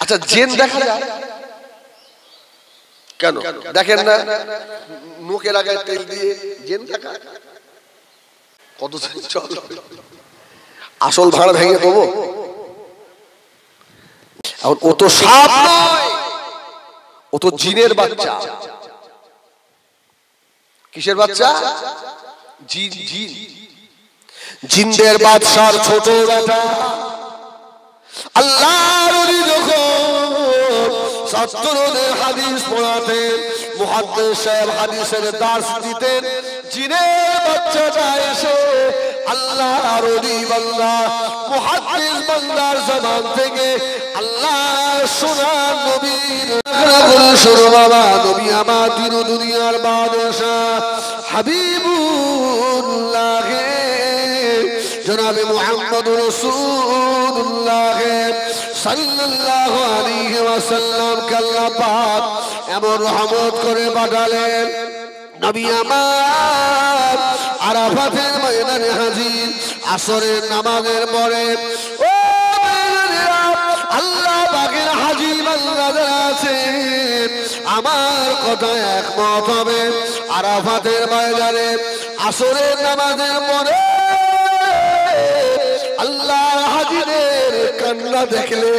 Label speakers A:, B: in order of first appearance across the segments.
A: আচ্ছা জিন দেখা যায় কেন দেখেন না? মুখে লাগায় তেল দিয়ে জিন দেখা কত চল, আসল ভাড়া ভেঙে দেবো। ও তো সাপ নয়, ও তো জিনের বাচ্চা। কিসের বাচ্চা? জিন। জিন জিনদের বাদশার ছোট বেটা। আল্লাহর ওলি যখন ছাত্রদের হাদিস পড়াতেন, মুহাদ্দিস সাহেব হাদিসের দার্স দিতেন, জিনের বাচ্চাটা এসে আল্লাহর ওলি বান্দা মুহাদ্দিস বান্দার জবান থেকে আল্লাহর সোনার নবীর শুরু বাবা, নবী আমার দিন ও দুনিয়ার বাদশা হাবিবুল্লাহ জনাবে মুহাম্মদুর রাসূলুল্লাহ সাল্লাল্লাহু আলাইহি ওয়াসাল্লাম কে আল্লাহ পাক এমন রহমত করে পাঠালেন। নবী আমার আরাফাতের ময়দানে হাজির, আসরের নামাজের পরে ও আল্লাহ পাকের হাজী বান্দারা আছেন, আমার কথা একমত হবে। আরাফাতের ময়দানে আসরের নামাজের পরে আল্লাহ হাজিদের কান্না দেখলে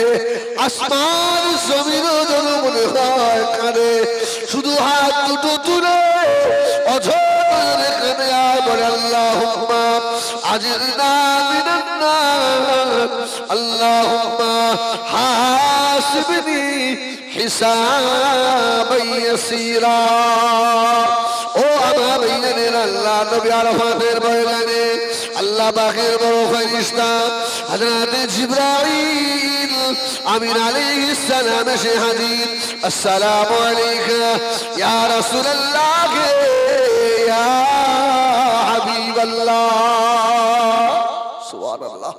A: আসমান জমিনও যেন মনে হয় কাঁদে। শুধু হাত দুটো তুলে অঝরে কাঁদে আর বলে আল্লাহুম্মা আজিরনা মিনান নার, আল্লাহুম্মা হাসিবনি হিসাবান ইয়াসীরা। ও আমার ভাইয়েরা, আল্লাহ নবী আরাফাতের ময়দানে আল্লাহ পাকের বড় ফেরেশতা হযরত জিবরাইল আমিন আলাইহিস সালাম এসে হাজির। আসসালামু আলাইকা ইয়া রাসূলুল্লাহ ইয়া হাবিবাল্লাহ। সুবহানাল্লাহ।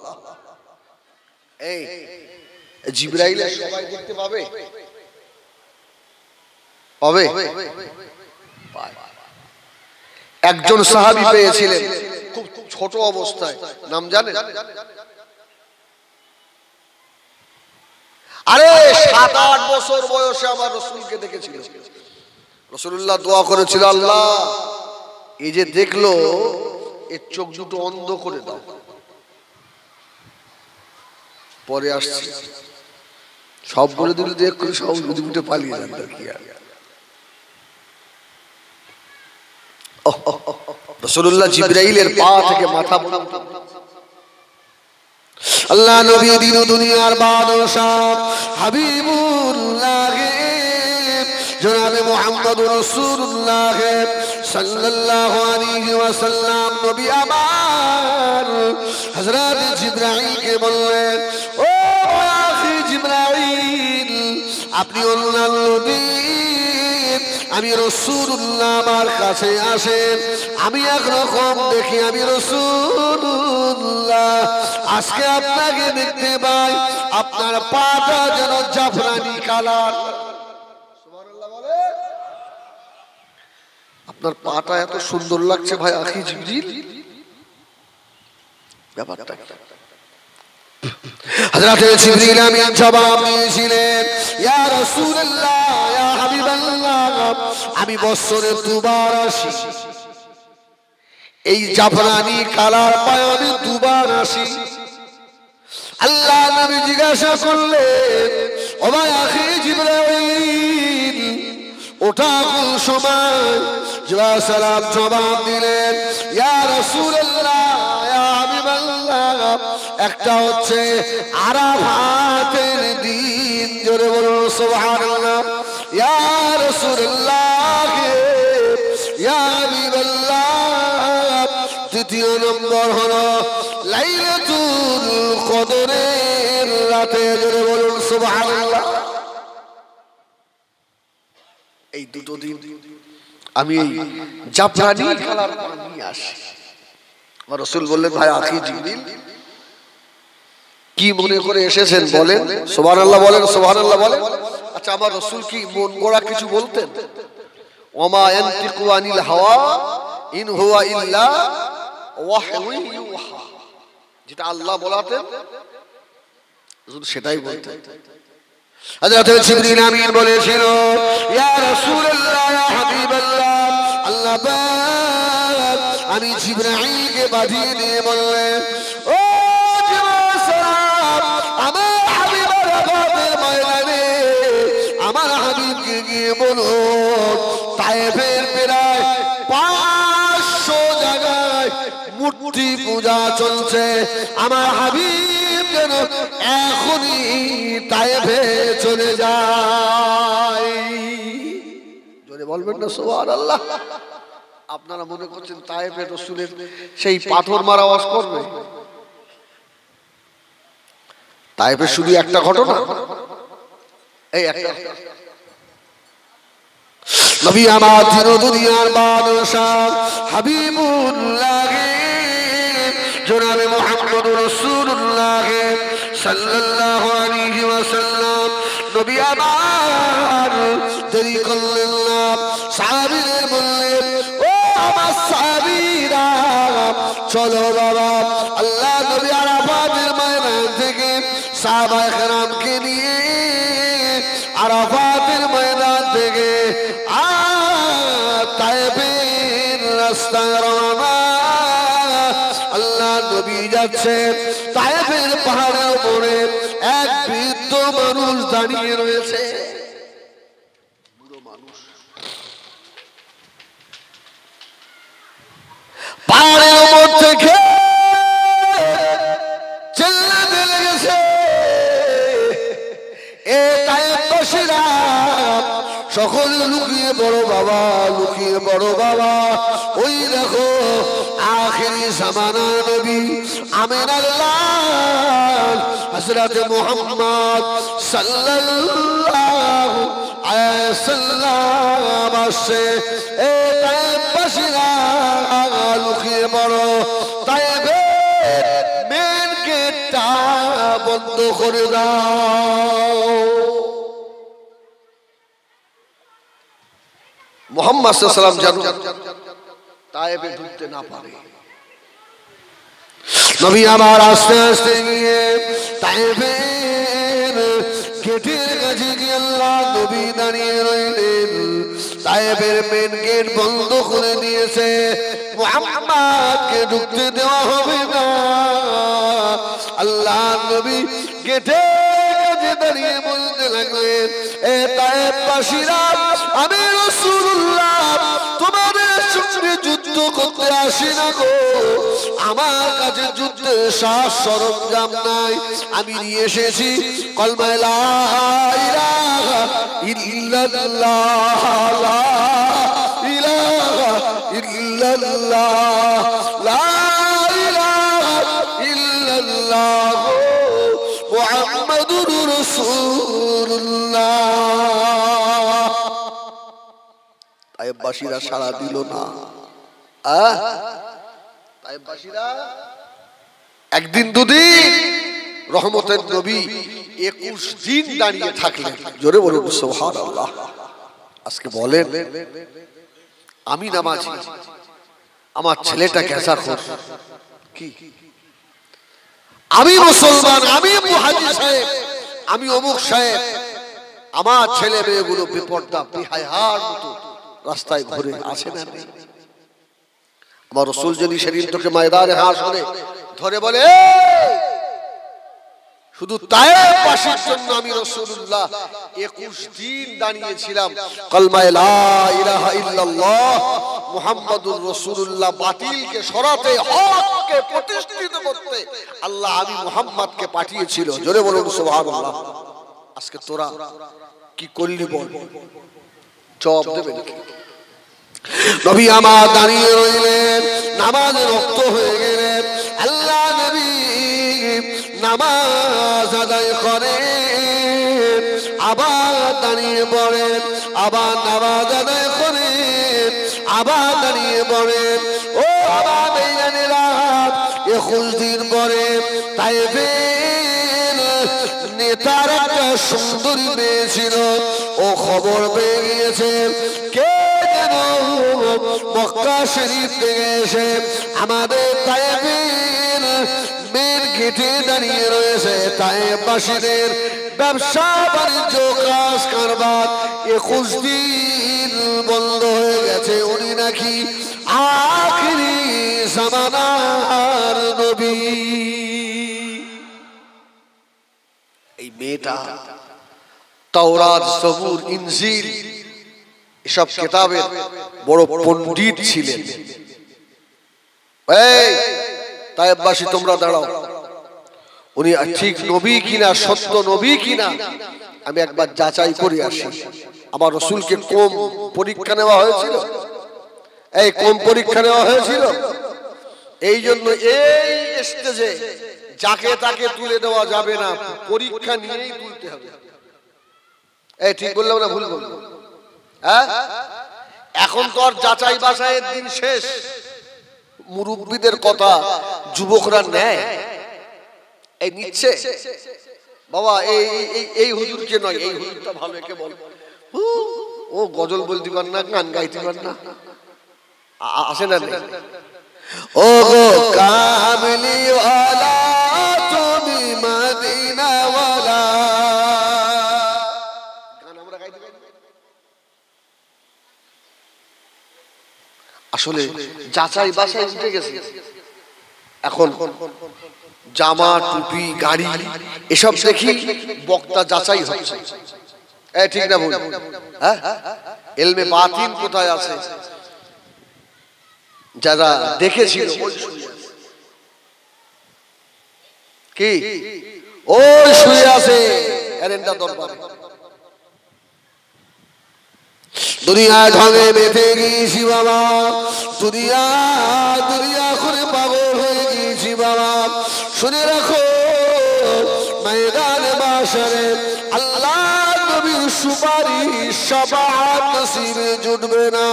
A: এই জিবরাইল সবাই দেখতে পাবে? পাবে? একজন সাহাবী পেয়েছিলেন খুব ছোট অবস্থায়, নাম জানেন? আরে 7-8 বছর বয়সে আমার রাসূলকে দেখেছিল। রাসূলুল্লাহ দোয়া করেছিল, আল্লাহ এই যে দেখলো এর চোখ দুটো অন্ধ করে দাও। পরে আসছে সব বলে দিল, দেখ করে সব বুঝে বুঝে পালিয়ে যান। কি আর রাসূলুল্লাহ জিবরাইলের পা থেকে মাথা পর্যন্ত আল্লাহ নবী দিন দুনিয়ার বাদশা হাবিবুল্লাহ জনাবে মুহাম্মদুর রাসূলুল্লাহ সাল্লাল্লাহু আলাইহি ওয়াসাল্লাম নবী আমার হযরত জিবরাইলকে বললেন, ও আখি জিবরাইল, আপনি আল্লাহর নবী, আমি রাসূলুল্লাহ আমার কাছে আসেন, আমি একরকম দেখি আমি রাসূলুল্লাহ, আজকে আপনাকে দেখতে পাই আপনার পাটা যেন জাফরানি কালার। সুবহানাল্লাহ বলে, আপনার পাটা এত সুন্দর লাগছে ভাই আখি জিবরিল, ব্যাপারটা কি? হযরত জিবরিল আমিন জবাব দিয়েছিলেন, ইয়া রাসূলুল্লাহ ইয়া হাবিবাল্লাহ, আমি বছরে দুবার আসি, এই জাফরানি কালার পায় আমি দুবার আসি। আল্লাহ নবী জিজ্ঞাসা করলেন, ও ভাই আখি জিবরাইল, ওটা কোন সময়? জিবরাইল সালাম জবাব দিলেন, ইয়া রাসূলুল্লাহ ইয়া হাবিবাল্লাহ, একটা হচ্ছে আরাফাতের দিন, জোরে বলুন সুবহানাল্লাহ, ইয়া রাসূলুল্লাহ ইয়া হাবিবাল্লাহ, দ্বিতীয় নম্বর হলো লাইলাতুল কদরের রাতে, জোরে বলুন সুবহানাল্লাহ। এই দুটো দিন আমি এই জাফরানি কালার নিয়ে আসি। আমার রাসূল বললেন, ভাই আখি জিবরিল কি মনে করে এসেছেন বলেন? সুবহানাল্লাহ বলেন, সুবহানাল্লাহ বলেন। আচ্ছা, আমার রাসূল কি মন গড়া কিছু বলতেন? ওমা ইয়ানতিকু আনিল হাওয়া ইন হুয়া ইল্লা ওয়াহয়ু ইউহা, যেটা আল্লাহ বলাতেন রাসূল সেটাই বলতেন। হযরত জিবরিল আমিন বলেছিল, ইয়া রাসূলুল্লাহ, ইয়া হাবিবাল্লাহ, আল্লাহ পাক আমি জিবরাইলকে পাঠিয়ে দিয়ে বললেন, ও জিবরাইল সালাম, আমার হাবিব আরাফাতের ময়দানে আমার হাবিবকে গিয়ে বলো, তায়েফের প্রায় 500 জায়গায় মূর্তি পূজা চলছে, আমার হাবিব যেন এখনই তায়েফে চলে যায়। জোরে বলবেন না সুবহানাল্লাহ। আপনারা মনে করছেন তায়েফে রাসূলের সেই পাথর মারা আওয়াজ করবে? তায়েফে শুধু একটা ঘটনা, এই একটা নবী আমার দিন দুনিয়ার বাদশাহ হাবিবুল্লাহ জনাবে মুহাম্মদুর রাসূলুল্লাহ সাল্লাল্লাহু আলাইহি ওয়াসাল্লাম নবী আমার দেরি করলেন না, সাহাবীদের বললেন, ও আমার সাহাবীরা চলো বাবা, আল্লাহ নবী আরাফাতের ময়দান থেকে সাহাবায়ে কেরামকে নিয়ে আরাফাতের ময়দান থেকে তায়েফের রাস্তায় রওনা। আল্লাহ নবী যাচ্ছে, তায়েফের পাহাড়ের উপরে এক বৃদ্ধ মানুষ দাঁড়িয়ে রয়েছে। বুড়ো মানুষ পাহাড়ের উপর থেকে চিল্লাতে লেগেছে, এ তায়েফবাসীরা সকলে লুকিয়ে বড় বাবা, লুকিয়ে বড় বাবা, ওই দেখো আখিরি জামানা নবী আমিনাল্লাহ হযরত মুহাম্মদ সাল্লাল্লাহু আলাইহি ওয়াসাল্লাম আসে। এ তায়েফবাসীরা লুকিয়ে বড়, তায়েফের মেন গেটটা বন্ধ করে দাও। মুহাম্মদ সাল্লাল্লাহু আলাইহি ওয়াসাল্লাম যেন তায়েফে ঢুকতে না পারে। নবী আমার আস্তে আস্তে গিয়ে তায়েফের গেটের কাছে গিয়ে আল্লাহ নবী দাঁড়িয়ে রইলেন। তায়েফের মেন গেট বন্ধ করে দিয়েছে, মুহাম্মদকে ঢুকতে দেওয়া হবে না। আল্লাহ নবী গেটের কাছে দাঁড়িয়ে বলতে লাগলেন, এ তায়েফবাসীরা, আমি রাসূলুল্লাহ তোমাদের সঙ্গে যুদ্ধ করতে আসি না গো, আমার কাছে যুদ্ধের সাজ সরঞ্জাম নাই, আমি নিয়ে এসেছি কলমা লা ইলাহা ইল্লাল্লাহ, লা ইলাহা ইল্লাল্লাহ, লা ইলাহা ইল্লাল্লাহ মুহাম্মাদুর রাসূলুল্লাহ। তায়েফবাসীরা সাড়া দিল না। তায়েফবাসীরা একদিন দুদিন, রহমতের নবী 21 দিন দাঁড়িয়ে থাকলেন। জোরে বলুন সুবহানাল্লাহ। আজকে বলেন, আমি নামাজি, আমার ছেলেটা গেজাখোর, কি আমি মুসলমান, আমি মুহাজি সাহেব, আমি অমুক সাহেব, আমার ছেলে মেয়েগুলো বেপরদা বেহায়ার মতো রাস্তায় ঘুরে আসে না। আমার রাসূল যদি সেদিন তোকে ময়দানে হাসরে ধরে বলে, শুধু তায়েফবাসীর জন্য আমি রাসূলুল্লাহ 21 দিন দাঁড়িয়েছিলাম, কলমা লা ইলাহা ইল্লাল্লাহ মুহাম্মাদুর রাসূলুল্লাহ বাতিলকে সরাতে, হককে প্রতিষ্ঠিত করতে আল্লাহ আমি মুহাম্মদকে পাঠিয়েছিল। জোরে বলুন সুবহানাল্লাহ। আজকে তোরা কি করলি বল, জবাব দেবে নাকি? নবী আমার দাঁড়িয়ে রইলেন, নামাজে রক্ত হয়ে গেলেন। আল্লাহ নবী নামাজ আদায় করেন, আবার দাঁড়িয়ে পড়েন, আবার নামাজ আদায় করেন, আবার দাঁড়িয়ে পড়েন। ও আমার ভাইজানেরা, 21 দিন পরে তায়েফের নেতার একটা সুন্দরী মেয়ে ছিল, ও খবর পেয়ে গিয়েছে কে যেন মক্কা শরীফ থেকে এসে আমাদের তায়েফের মেন গেটে দাঁড়িয়ে রয়েছে। তায়েফবাসীদের ব্যবসা বাণিজ্য কাজ কারবার 21 দিন বন্ধ হয়ে গেছে। উনি নাকি আখিরি জামানার নবী। এই মেয়েটা তাওরাত, জবুর, ইনজিল এসব কিতাবের বড় পণ্ডিত ছিলেন। এই তায়েববাসী তোমরা দাঁড়াও, উনি ঠিক নবী কিনা, সত্য নবী কিনা আমি একবার যাচাই করে আসি। আমার রাসূলকে কম পরীক্ষা নেওয়া হয়েছিল, এই কম পরীক্ষা নেওয়া হয়েছিল। এই জন্য এই স্টেজে যাকে তাকে তুলে দেওয়া যাবে না, পরীক্ষা নিয়েই তুলতে হবে। এই ঠিক বললাম না ভুল বললাম? হ্যাঁ, এখন তো আর যাচাই বাছাইয়ের দিন শেষ। মুরব্বীদের কথা যুবকরা নেয়, এই নিচ্ছে। বাবা এই হুজুরকে নয়, এই হুজুরটা ভালো, একে বল। ও গজল বলতে পার না, গান গাইতে পার না, আসে না? ও গো কামলি ওয়ালা তুমি মদিনা ওয়ালা, গান আমরা গাইতে পারি। আসলে যাচাই বাছাই উঠে গেছে। এখন জামা, টুপি, গাড়ি এসব দেখি বক্তা যাচাই হচ্ছে। ঠিক না ভুল? হ্যাঁ, ইলমে বাতিন কোথায় আছে? যারা দেখেছিল কি ওই শুয়ে আছে এরেন্ডা দরবারে। দুনিয়া ঢঙে বেঁধে গিয়েছি বাবা, দুনিয়া করে পাগল হয়ে গিয়েছি বাবা। শুনে রাখো, ময়দানে মাশরে আল্লাহ নবীর সুপারিশ শাফাআত নসিবে জুটবে না।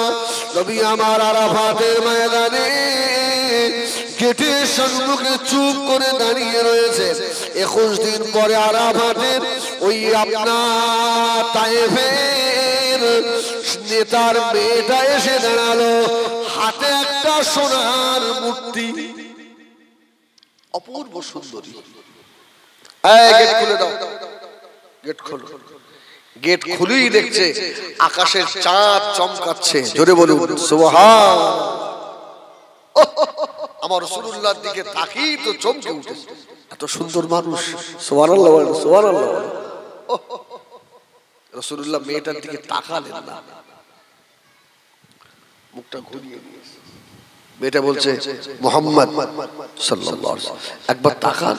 A: নবী আমার আরাফাতের ময়দানে গেটের সম্মুখে চুপ করে দাঁড়িয়ে রয়েছে। 21 দিন পরে আরাফাতের ওই আপনার তায়েফের নেতার মেয়েটা এসে দাঁড়ালো, হাতে একটা সোনার মূর্তি, অপূর্ব সুন্দরী। গেট খুলে দাও, গেট খোলো। গেট খুলেই দেখছে আকাশের চাঁদ চমকাচ্ছে। জোরে বলুন সুবহান। আমার রাসূলুল্লাহর দিকে তাকিয়ে তো চমকে উঠেছে, এত সুন্দর মানুষ। সুবহানাল্লাহ, সুবহানাল্লাহ। রাসূলুল্লাহ মেয়েটার দিকে তাকালেন না, মুখটা ঘুরিয়ে দিয়েছে। মেয়েটা বলছে মুহাম্মদ সাল্লাল্লাহু আলাইহি ওয়াসাল্লাম, একবার তাকান।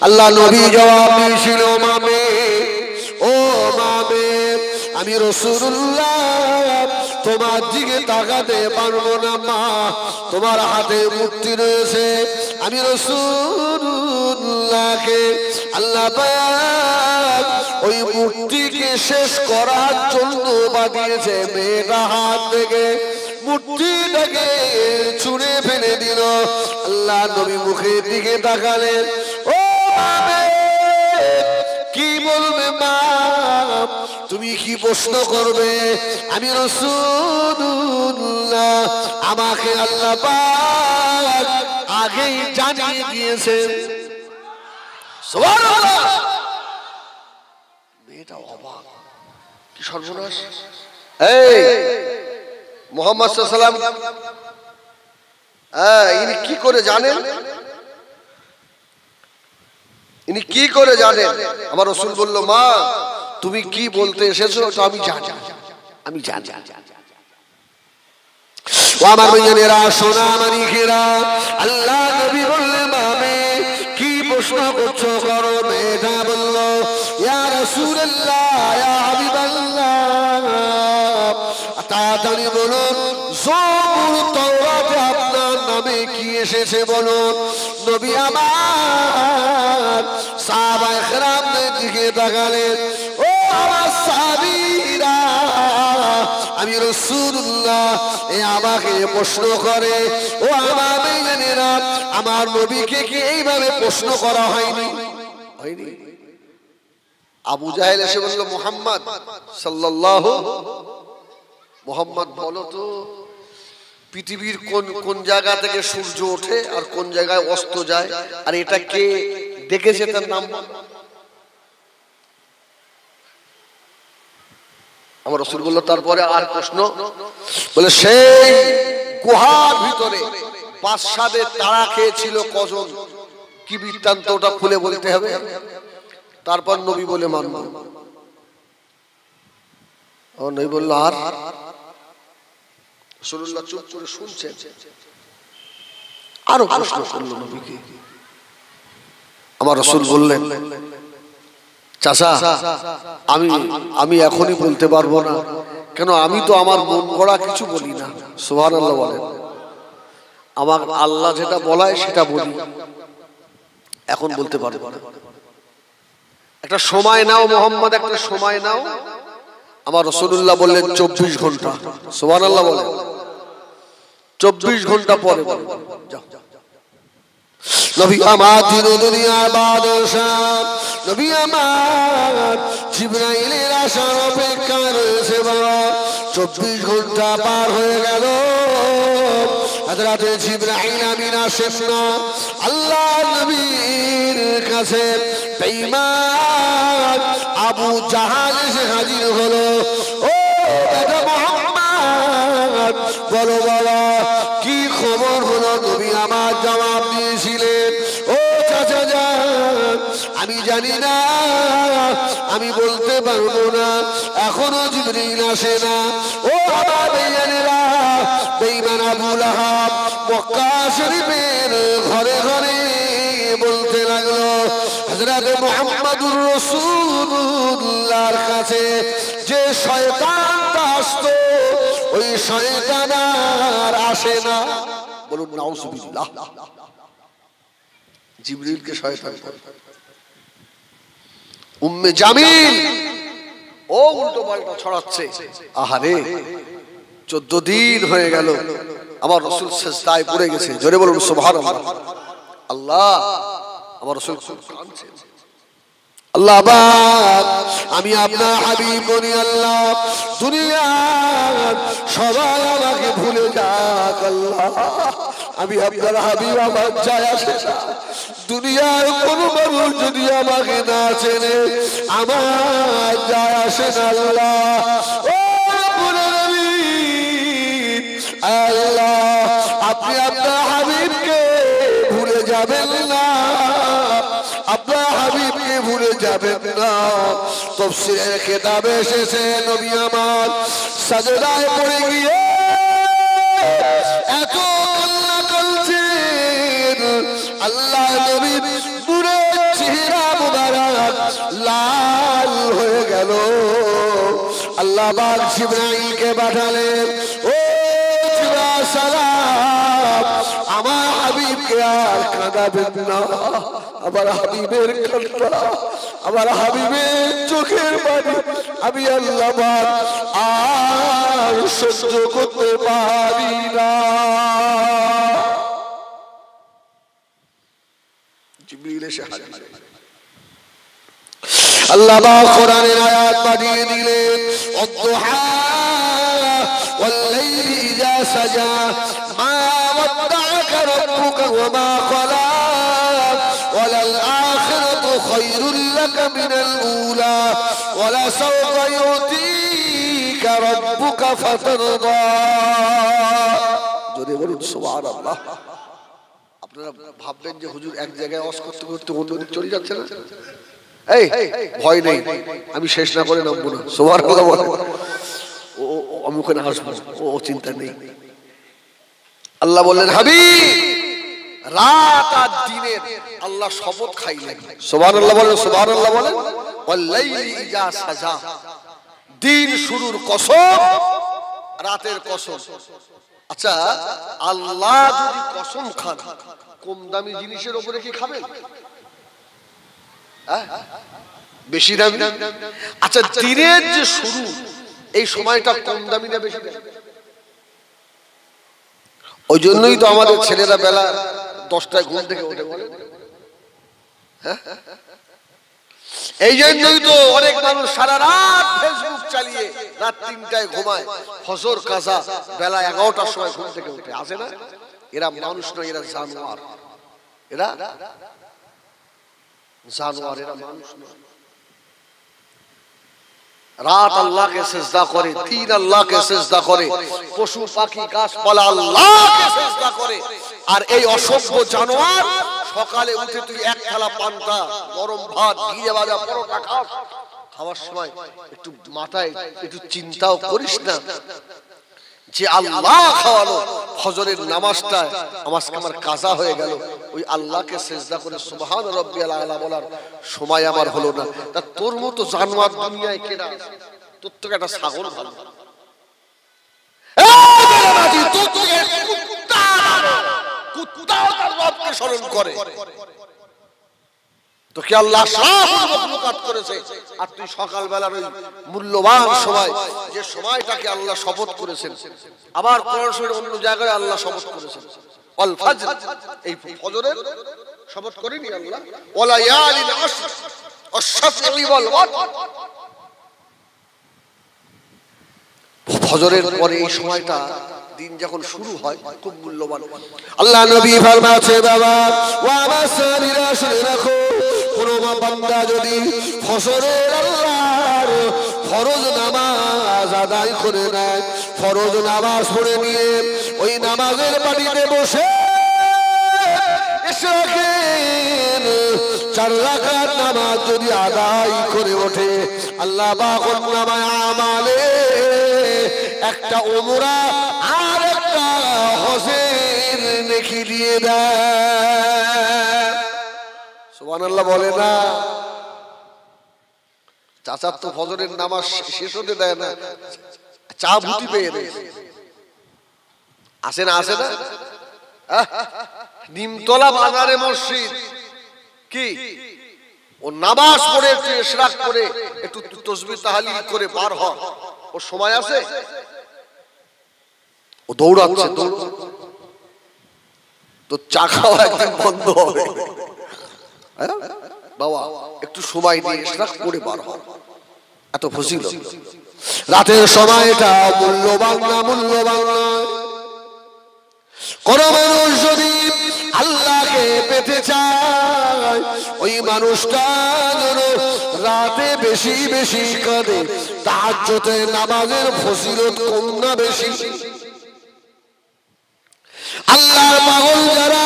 A: আল্লাহ নবী জবাব দিয়েছিল, মামে ও মামে, আমি রাসূলুল্লাহ তোমার দিকে তাকাতে পারবো না মা, তোমার হাতে মূর্তি রয়েছে। আমি রাসূলুল্লাহকে আল্লাহ পাক ওই মূর্তিকে শেষ করার জন্য বানিয়েছে। মেয়েটা হাত থেকে মূর্তিটাকে ছুঁড়ে ফেলে দিল। আল্লাহ নবী মুখের দিকে তাকালেন, ও মামে কি বলবে মা, তুমি কি প্রশ্ন করবে? আমি রাসূলুল্লাহ, আমাকে আল্লাহ পাক আগেই জানিয়ে দিয়েছেন। সুবহানাল্লাহ। মেয়েটা অবাক, কি সর্বনাশ। এই মুহাম্মদ সাল্লাল্লাহু আলাইহি ওয়াসাল্লাম ইনি কি করে জানেন? ইনি কি করে জানেন? আমার রাসূল বলল, মা তুমি কি বলতে এসেছো তো আমি জানি, আমি জানি। ও আমার মেয়েরা, সোনা মানিকেরা, আল্লাহ নবী বললেন, মামে কি প্রশ্ন করছো করো। মেয়েটা বলল, ইয়া রাসূলুল্লাহ, ইয়া হাবিবাল্লাহ, তাড়াতাড়ি বলুন, জবুর তাওরাতে আপনার নামে কি এসেছে বলুন। নবী আমার সাহাবায়ে কেরামদের দিকে তাকালেন, ও আমার সাহাবীরা, আমি রাসূলুল্লাহ এ আমাকে প্রশ্ন করে। ও আমার মেয়েরা, আমার নবীকে কি এইভাবে প্রশ্ন করা হয়নি? হয়নি। আবু জাহেল এসে বলল, মুহাম্মদ সাল্লাল্লাহু, মুহাম্মদ বলো তো পৃথিবীর কোন কোন জায়গা থেকে সূর্য ওঠে আর কোন জায়গায় অস্ত যায়, আর এটা কে দেখেছে তার নাম? আমার রাসূল বলল তারপরে আর প্রশ্ন, বলে সেই গুহার ভিতরে পাঁচসাদের তাড়া খেয়েছিল কজন, কি বৃত্তান্ত ওটা খুলে বলতে হবে। তারপর নবী বলে মানব। ও নবী বলল আর? রাসূলুল্লাহ চুপ করে শুনছেন, আরো প্রশ্ন করলো নবীকে। আমার রাসূল বললেন, চাচা আমি এখনই বলতে পারবো না, কেন আমি তো আমার মন গড়া কিছু বলি না। সুবহানাল্লাহ বলেন। আমার আল্লাহ যেটা বলায় সেটা বলি, এখন বলতে পারবো না। একটা সময় নাও মোহাম্মদ, একটা সময় নাও। আমার রাসূলুল্লাহ বললেন 24 ঘন্টা। সুবহানাল্লাহ বলেন। 24 ঘন্টা পরে যাও। নবী আমার দিন দুনিয়ার বাদশাহ, নবী আমার জিবরাইলের আসার অপেক্ষা রয়েছে বাবা। 24 ঘন্টা পার হয়ে গেল, হযরতে জিবরাইল আমিন আসেন না। আল্লাহ নবীর কাছে বেঈমান আবু জাহাল এসে হাজির হলো। ও বেটা মুহাম্মদ, বলো বাবা কি খবর হলো? নবী আমার জবাব দিয়েছিলেন, ও চাচা যান আমি জানি না, আমি বলতে পারবো না, এখনো জিবরিল আসে না। ও আমার বেঈমানেরা, বেঈমান আবু লাহাব মক্কা শরীফের ঘরে ঘরে বলতে লাগলো, হযরত মুহাম্মদুর রাসূলুল্লাহর কাছে যে শয়তানটা আসতো, ওই শয়তান আর আসে না। বলুন নাউযুবিল্লাহ। জিবরিলকে শয়তান বলে। উম্মে জামিল ও উল্টো পাল্টা ছড়াচ্ছে। আহারে 14 দিন হয়ে গেল, আমার রাসূল সিজদায় পড়ে গেছে। জোরে বলুন সুবহানাল্লাহ। আল্লাহ, আমার রাসূল কাঁদছে। আল্লাহ পাক, আমি আপনার হাবিব বলি আল্লাহ, দুনিয়ার সবাই আমাকে ভুলে যাক আল্লাহ, আমি আপনার হাবিব, আমার যায় আসে না। দুনিয়ার কোন মানুষ যদি আমাকে না চেনে, আমার যায় আসে না আল্লাহ। ও রব্বুল আলামিন, আল্লাহ আপনি আপনার হাবিবকে ভুলে যাবেন না, আপনার হাবিবকে ভুলে যাবেন না। তাফসীরের কিতাবে এসেছে নবী আমার সাজদায় পড়ে গিয়ে এত কান্না করছেন, আল্লাহ নবীর নূরের চেহারা মুবারক লাল হয়ে গেল। আল্লাহ পাক জিবরাইলকে পাঠালেন, ও জিবরাইল সালাম, আমার হাবিবকে আর কাঁদাবেন না। আমার হাবিবের কান্না, আমার হাবিবের চোখের পানি আমি আল্লাহ পাক আর সহ্য করতে পারি না। জিবরিল এসে হাজির। আল্লাহ পাক কোরআনের আয়াত পাঠিয়ে দিলেন, ওয়াদ-দুহা ওয়াল-লাইলি ইযা সাজা মা ওয়াদ্দা'আকা রাব্বুকা ওয়া মা ক্বালা ওয়ালাল আখিরাতু খায়রুল লাকা মিনাল উলা ওয়ালা সাওফা ইউতিকা রাব্বুকা ফাতারদা। জোরে বলুন সুবহানাল্লাহ। আপনারা ভাববেন যে হুজুর এক জায়গায় ওয়াজ করতে করতে অন্যদিকে চলে যাচ্ছে না। এই ভয় নেই, আমি শেষ না করে নামবো না। সুবহানাল্লাহ বলেন। ও আমি ওখানে আসবো, ও চিন্তা নেই। আল্লাহ বললেন, হাবিব রাত আর দিনের আল্লাহ শপথ খাইলেন। সুবহানাল্লাহ বলেন, সুবহানাল্লাহ বলেন। ওয়াল-লাইলি ইযা সাজা, দিন শুরুর কসম, রাতের কসম। আচ্ছা, আল্লাহ যদি কসম খান, কম দামি জিনিসের উপরে কি খাবেন? বেশি দামি? আচ্ছা, দিনের যে শুরু, এই সময়টা কম দামি না বেশি দামি? ওই জন্যই তো আমাদের ছেলেরা বেলা 10টায় ঘুম থেকে ওঠে বলে। এই জন্যই তো অনেক মানুষ সারা রাত ফেসবুক চালিয়ে রাত 3টায় ঘুমায়, ফজর কাজা বেলা 11টার সময় ঘুম থেকে উঠে। আসে না? এরা মানুষ নয়, এরা জানোয়ার। এরা জানোয়ার, এরা মানুষ নয়। রাত আল্লাহকে সিজদা করে, দিন আল্লাহকে সিজদা করে, পশু পাখি গাছপালা আল্লাহকে সিজদা করে। আর এই অসভ্য জানোয়ার সকালে উঠে তুই এক থালা পান্তা, গরম ভাত, ঘিয়ে ভাজা পরোটা খাস, খাওয়ার সময় একটু মাথায় একটু চিন্তাও করিস না যে আল্লাহ খাওয়ালো, ফজরের নামাজটা আমার কাজা হয়ে গেল, ওই আল্লাহকে সিজদা করে সুবহান রাব্বিয়াল আলা বলার সময় আমার হলো না। তা তোর মতো জানোয়ার দুনিয়ায় কেনা, তোর তো একটা ছাগল ভালো, কুত্তাও তার রবকে স্মরণ করে। তোকে আল্লাহ মখলুকাত করেছে, আর তুই সকালবেলার ওই মূল্যবান সময়, যে সময়টাকে আল্লাহ শপথ করেছেন, আবার কোরআন শরীফের অন্য জায়গায় আল্লাহ শপথ করেছেন ওয়াল ফাজর, এই ফজরের শপথ করেনি আল্লাহ, ওয়ালা ইয়ালিন আশর আশ-শাফঈ ওয়াল ওয়াতর। ফজরের পরে এই সময়টা দিন যখন শুরু হয় খুব মূল্যবান। আল্লাহ নবী ফরমাচ্ছে, বাবা ওয়া মাসালিরা শুনে রাখো, কোন বান্দা যদি ফজরের আল্লাহর ফরজ নামাজ আদায় করে নেয়, ফরজ নামাজ পড়ে নিয়ে ওই নামাজের বাড়িতে বসে ইশরাকের 4 রাকাত নামাজ যদি আদায় করে ওঠে, আল্লাহ পাক নামায় আমালে একটা উমরা আর একটা হজের নেকি দিয়ে দেয়। সুবহানাল্লাহ বলে না? চাচার তো ফজরের নামাজ শেষ হতে দেয় না, চা ভুতি পেয়ে দেয়। আসে না? আসে না? নিমতলা বাজারে মসজিদ কি, ও নামাজ পড়ে একটু ইশরাক করে একটু তাসবিহ তাহলিল করে পার হয়, ও সময় আছে? ও দৌড়াচ্ছে, তো চা খাওয়া একদিন বন্ধ হবে। বাবা একটু সময় দিয়ে ইশরাক করে বার হয়, এত ফজিলত। রাতের সময়টা মূল্যবান না? মূল্যবান না? কোন মানুষ যদি আল্লাহকে পেতে চায়, ওই মানুষটা যেন রাতে বেশি বেশি কাঁদে। তাহাজ্জুদের নামাজের ফজিলত কম না বেশি? আল্লাহর পাগল যারা,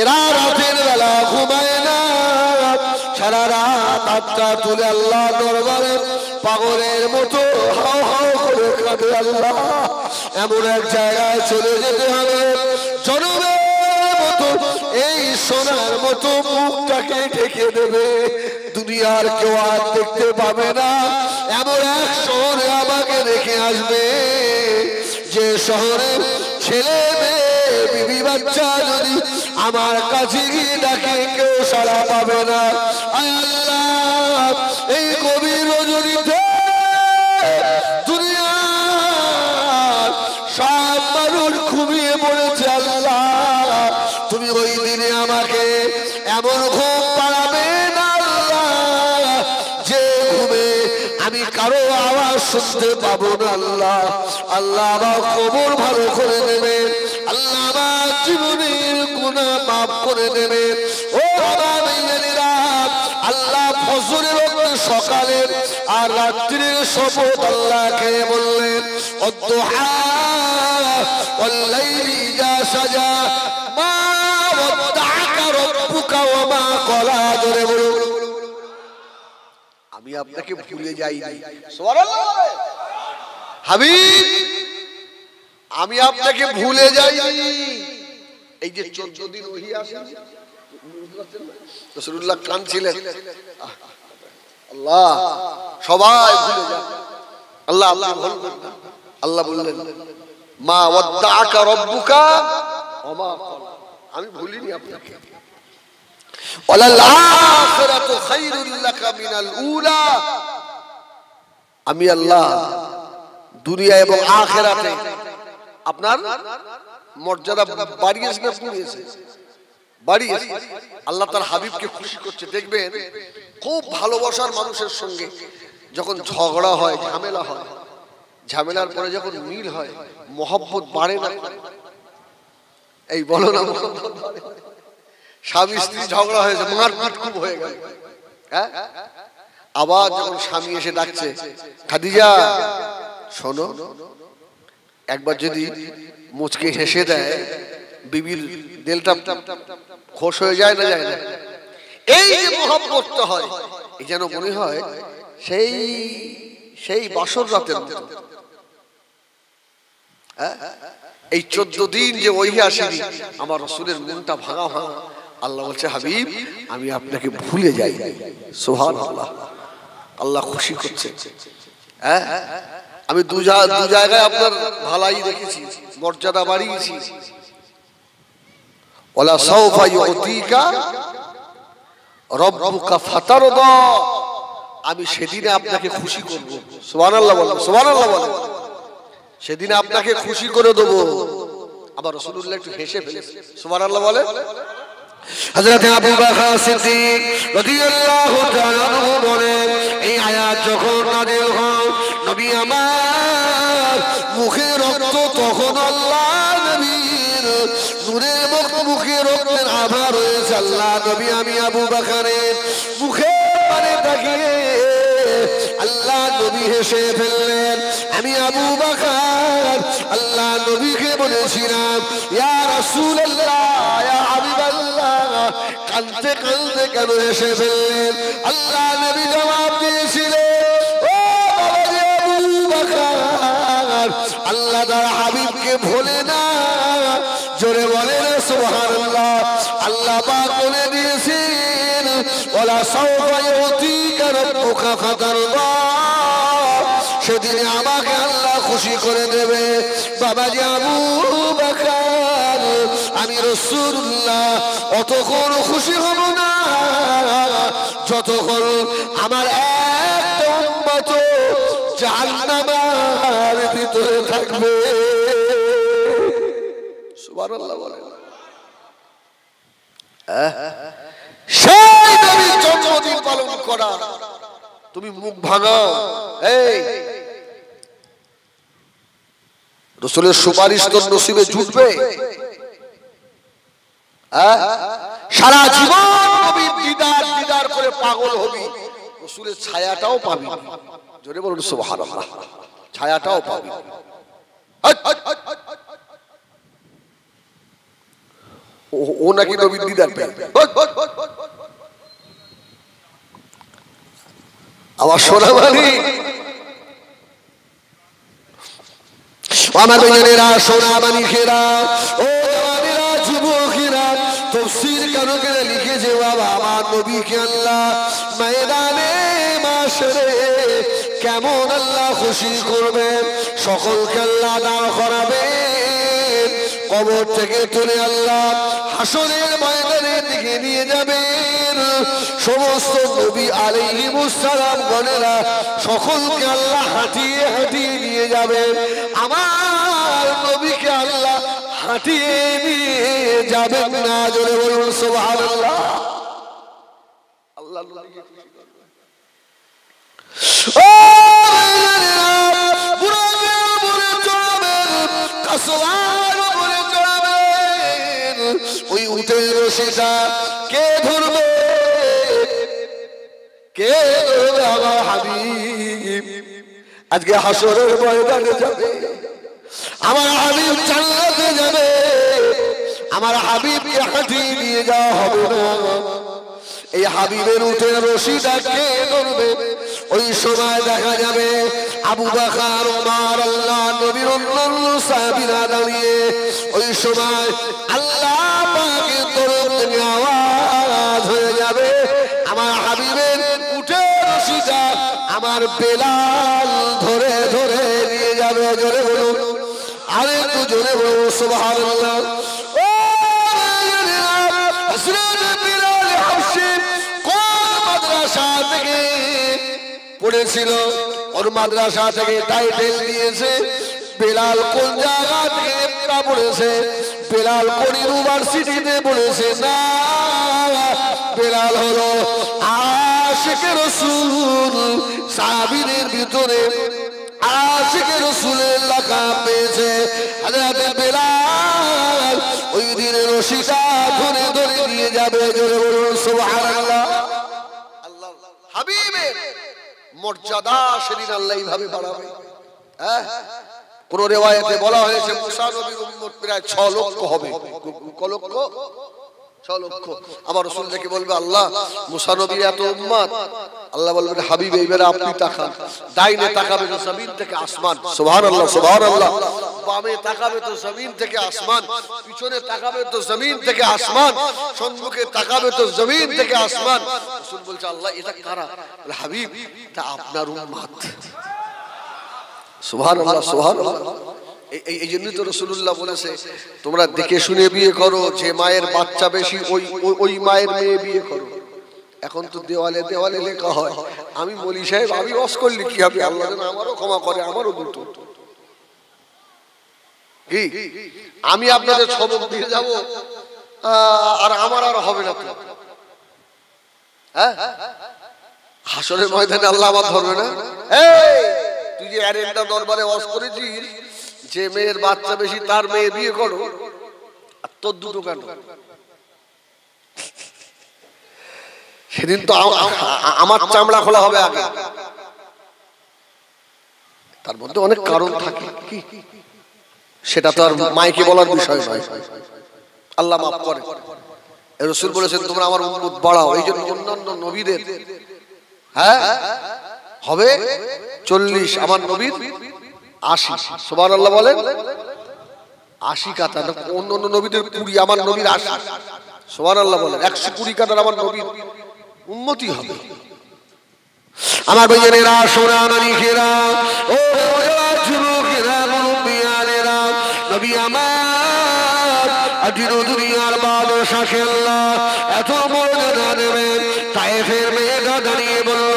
A: এরা রাতের বেলা ঘুমায় না, সারা রাত আত্মা তুলে আল্লাহ দরবারে পাগলের মতো হাও হাও করে কাঁদে। আল্লাহ এমন এক জায়গায় চলে যেতে হবে, জনমের মতো এই সোনার মতো মুখটাকে ঢেকে দেবে, দুনিয়ার কেউ আর দেখতে পাবে না। এমন এক শহরে আমাকে রেখে আসবে, যে শহরে ছেলে মেয়ে বিবি বাচ্চা যদি আমার কাছে গিয়ে ডাকে কেউ সাড়া পাবে না। আল্লাহ এই গভীর রজনীতে দুনিয়ার সব মানুষ ঘুমিয়ে পড়েছে। আল্লাহ তুমি ওই দিনে আমাকে এমন ঘুম পাড়াবে না আল্লাহ, যে ঘুমে আমি কারো আওয়াজ শুনতে পাবো না। আল্লাহ আল্লাহ আমার কবর ভালো করে দেবেন, আল্লাহ আমার জীবনের গুনাহ মাফ করে দেবেন। ও আল্লাহ ফজরের ওয়াক্তে সকালের আর রাত্রির শপথ আল্লাহকে বললেন, ওয়াদ-দুহা ওয়াল-লাইলি ইযা সাজা মা ওয়াদ্দাআকা রাব্বুকা ওয়া মা ক্বালা। জোরে বলুন, আমি আপনাকে ভুলে যাইনি। সুবহানাল্লাহ। হাবিব আমি আপনাকে ভুলে যাইনি। এই যে 14 দিন ওহী আসে, রাসূলুল্লাহ কাঁদছিলেন, আল্লাহ সবাই ভুলে যায়, আল্লাহ আল্লাহ বলবেন না। আল্লাহ বললেন, মা ওয়াদ্দাআকা রাব্বুকা ওয়া মা ক্বালা, আমি ভুলিনি আপনাকে। ওয়ালাল আখিরাতু খায়রুল লাকা মিনাল উলা, আমি আল্লাহ দুনিয়া এবং আখিরাতে আপনার মর্যাদা বাড়িয়েছে না কমিয়েছে? বাড়িয়েছে। আল্লাহ তার হাবিবকে খুশি করছে। দেখবেন খুব ভালোবাসার মানুষের সঙ্গে যখন ঝগড়া হয়, ঝামেলা হয়, ঝামেলার পরে যখন মিল হয়, মহব্বত বাড়ে না? এই বলো না, স্বামী স্ত্রী ঝগড়া হয়েছে, মারপিট খুব হয়ে গেল, হ্যাঁ, আবার যখন স্বামী এসে ডাকছে, খাদিজা শোনো, একবার যদি মুচকে হেসে দেয় বিবির দিলটা খুশ হয়ে যায় না, যায় না? এই যে মহব্বতটা হয়, এই যেন মনে হয় সেই সেই বাসর রাতের মতো। এই 14 দিন যে ওই আসেনি, আমার রাসূলের মনটা ভাঙা ভাঙা। আল্লাহ বলছে, হাবিব আমি আপনাকে ভুলে যাই। সুবহানাল্লাহ, আল্লাহ খুশি করছে। হ্যাঁ, আমি দু জায়গায় আপনার ভালাই দেখেছি, মর্যাদা বাড়িয়েছি। ওয়ালা সাওফা ইউতিকা রাব্বুকা ফাতারদা, আমি সেদিনে আপনাকে খুশি করব। সুবহানাল্লাহ বলেন, সুবহানাল্লাহ বলেন। সেদিনে আপনাকে খুশি করে দেব। আবার রাসূলুল্লাহ একটু হেসে ফেলেছে। সুবহানাল্লাহ বলেন। হযরত আবু বকর সিদ্দিক রাদিয়াল্লাহু তাআলা আনহু বলেন, এই আয়াত যখন নাযিল হয়, নবী আমার মুখে রক্ত, তখন আল্লাহ নবীর নূরের মুখে রক্তের আভা রয়েছে। আল্লাহ নবী আমি আবু বকরের মুখে পানে তাকিয়ে আল্লাহ নবী হেসে ফেললেন। আমি আবু বকর আল্লাহ নবীকে বলেছিলাম, ইয়া রাসূলুল্লাহ, ইয়া হাবিবাল্লাহ, কাঁদতে কাঁদতে কেন হেসে ফেললেন? আল্লাহ নবী জবাব দিয়েছিলেন, ও আবু বকর, আল্লাহ তার হাবিবকে ভোলে না। জোরে বলেন সুবহানাল্লাহ। আল্লাহ পাক বলে দিয়েছেন, ওয়ালা সাওফা ইউতিকা রাব্বুকা ফাতারদা, সেদিনে আমাকে আল্লাহ খুশি করে দেবে। বাবাজি আবু বকর, আমি রাসূলুল্লাহ অতক্ষণ খুশি হব না যতক্ষণ আমার একটা উম্মত জাহান্নামের ভিতরে থাকবে। সুবহানাল্লাহ বলেন। সেই নবীর জন্মদিন পালন করা, তুমি মুখ ভাঙাও। এই রাসূলের সুপারিশ তোর নসিবে জুটবে? সারা জীবন নবীর দিদার দিদার করে পাগল হবি, রাসূলের ছায়াটাও পাবি। জোরে বলুন সুবহানাল্লাহ, ছায়াটাও পাবি। ও নাকি নবীর দিদার পেয়ে। আমার সোনা মানি, আমার মেয়েরা, সোনা মানিকেরা, ও জওয়ানেরা, যুবকেরা, তাফসীর কারকেরা লিখেছে, বাবা আমার নবীকে আল্লাহ ময়দানে মাশরে কেমন আল্লাহ খুশি করবেন। সকলকে আল্লাহ দাঁড় করাবেন, কবর থেকে তুলে আল্লাহ হাসরের ময়দানের দিকে নিয়ে যাবেন। সমস্ত নবী আলাইহিমুস সালাম গণেরা সকলকে আল্লাহ হাঁটিয়ে হাঁটিয়ে নিয়ে যাবেন। আমার নবীকে আল্লাহ হাঁটিয়ে নিয়ে যাবেন না। জোরে বলুন সুবহানাল্লাহ। আল্লাহ নবীকে খুশি করবেন। ও বুড়াদের বলে চড়াবেন, কাসওয়ার বলে চড়াবেন। ওই উটের রশিটা কে ধরবে? কে ধরবে? আমার হাবিব আজকে হাসরের ময়দানে যাবে, আমার হাবিব জান্নাতে যাবে, আমার হাবিবকে হাঁটিয়ে নিয়ে যাওয়া হবে না। এই হাবিবের উটের রশিটা কে ধরবে? ওই সময় দেখা যাবে আবু বকর, ওমর, আল্লাহ নবীর অন্যান্য সাহাবীরা দাঁড়িয়ে। ওই সময় আল্লাহ পাকের তরফ থেকে আওয়াজ হয়ে যাবে, আমার হাবিবের উটের রশিটা আমার বেলাল ধরে ধরে নিয়ে যাবে। জোরে বলুন, আরে একটু জোরে বলুন সুবহানাল্লাহ। ও হযরত বিলাল হাবশী কোন মাদ্রাসা থেকে পড়েছিল? ওর মাদ্রাসা থেকে টাইটেল দিয়েছে বেলাল। কোন জায়গা থেকে পড়েছে? বেলাল কোন ইউনিভার্সিটিতে পড়েছে? না, বেলাল হলো আশিকে রাসূল। সাহাবীদের ভিতরে আশিকে রাসূলের লাকাব পেয়েছে হযরত বেলাল। ওই দিন রশিটা ধরে ধরে নিয়ে যাবে। জোরে বলুন সুবহানাল্লাহ। আল্লাহ হাবিবের মর্যাদা সেদিন আল্লাহ এইভাবে বাড়াবে। হ্যাঁ, কোন রিওয়ায়াতে বলা হয়েছে মুসা নবীর উম্মত প্রায় 6 লক্ষ হবে। ক লক্ষ? 6 লক্ষ। আবার রাসূল দেখে বলবে আল্লাহ মুসা নবীর এত উম্মত, আল্লাহ বলবেন হাবিব এইবারে আপনি তাকান। ডাইনে তাকাবে তো জমিন থেকে আসমান, সুবহানাল্লাহ সুবহানাল্লাহ। বামে তাকাবে তো জমিন থেকে আসমান, পিছনে তাকাবে তো জমিন থেকে আসমান, সম্মুখে তাকাবে তো জমিন থেকে আসমান। রাসূল বলছে আল্লাহ এটা কারা? বলে হাবিব এটা আপনার উম্মত। সুবহানাল্লাহ সুবহানাল্লাহ। এই জন্যই তো রাসূলুল্লাহ বলেছে তোমরা দেখে শুনে বিয়ে করো, যে মায়ের বাচ্চা বেশি ওই মায়ের মেয়ে বিয়ে করো। এখন তো দেওয়ালে দেওয়ালে লেখা হয়। আমি বলি সাহেব আমি ওয়াজ করলি কি হবে, আল্লাহ যেন আমারও ক্ষমা করে, আমারও দুটো। কি আমি আপনাদের সবক দিয়ে যাব আর আমার আর হবে না? হ্যাঁ, হাসরের ময়দানে আল্লাহ আমার ধরবে না? তুই যে অ্যারেন্ডা দরবারে ওয়াজ করেছিস যে মেয়ের বাচ্চা বেশি তার মেয়ে বিয়ে করো, আর তোর দুটো কেন? সেদিন তো আমার চামড়া খোলা হবে আগে। তার মধ্যে অনেক কারণ থাকে, কি সেটা তো আর মাইকে বলার বিষয় নয়। আল্লাহ মাফ করে। রাসূল বলেছেন তোমরা আমার উম্মত বাড়াও। এই জন্য অন্যান্য নবীদের হ্যাঁ হবে 40, আমার নবীর 80। সুবহানাল্লাহ বলেন। 80 কাতার, অন্যান্য নবীদের 20, আমার নবীর 80। সুবহানাল্লাহ বলেন। 120 কাতার আমার নবীর উম্মতি হবে। আমার ভাইয়েরা সোনা মানিকেরা ও যুবকেরা মুমিয়ানেরা, নবী আমার আজিরো দুনিয়ার বাদশা আল্লাহ এত মর্যাদা দেবেন। তায়েফের মেয়েটা দাঁড়িয়ে বলল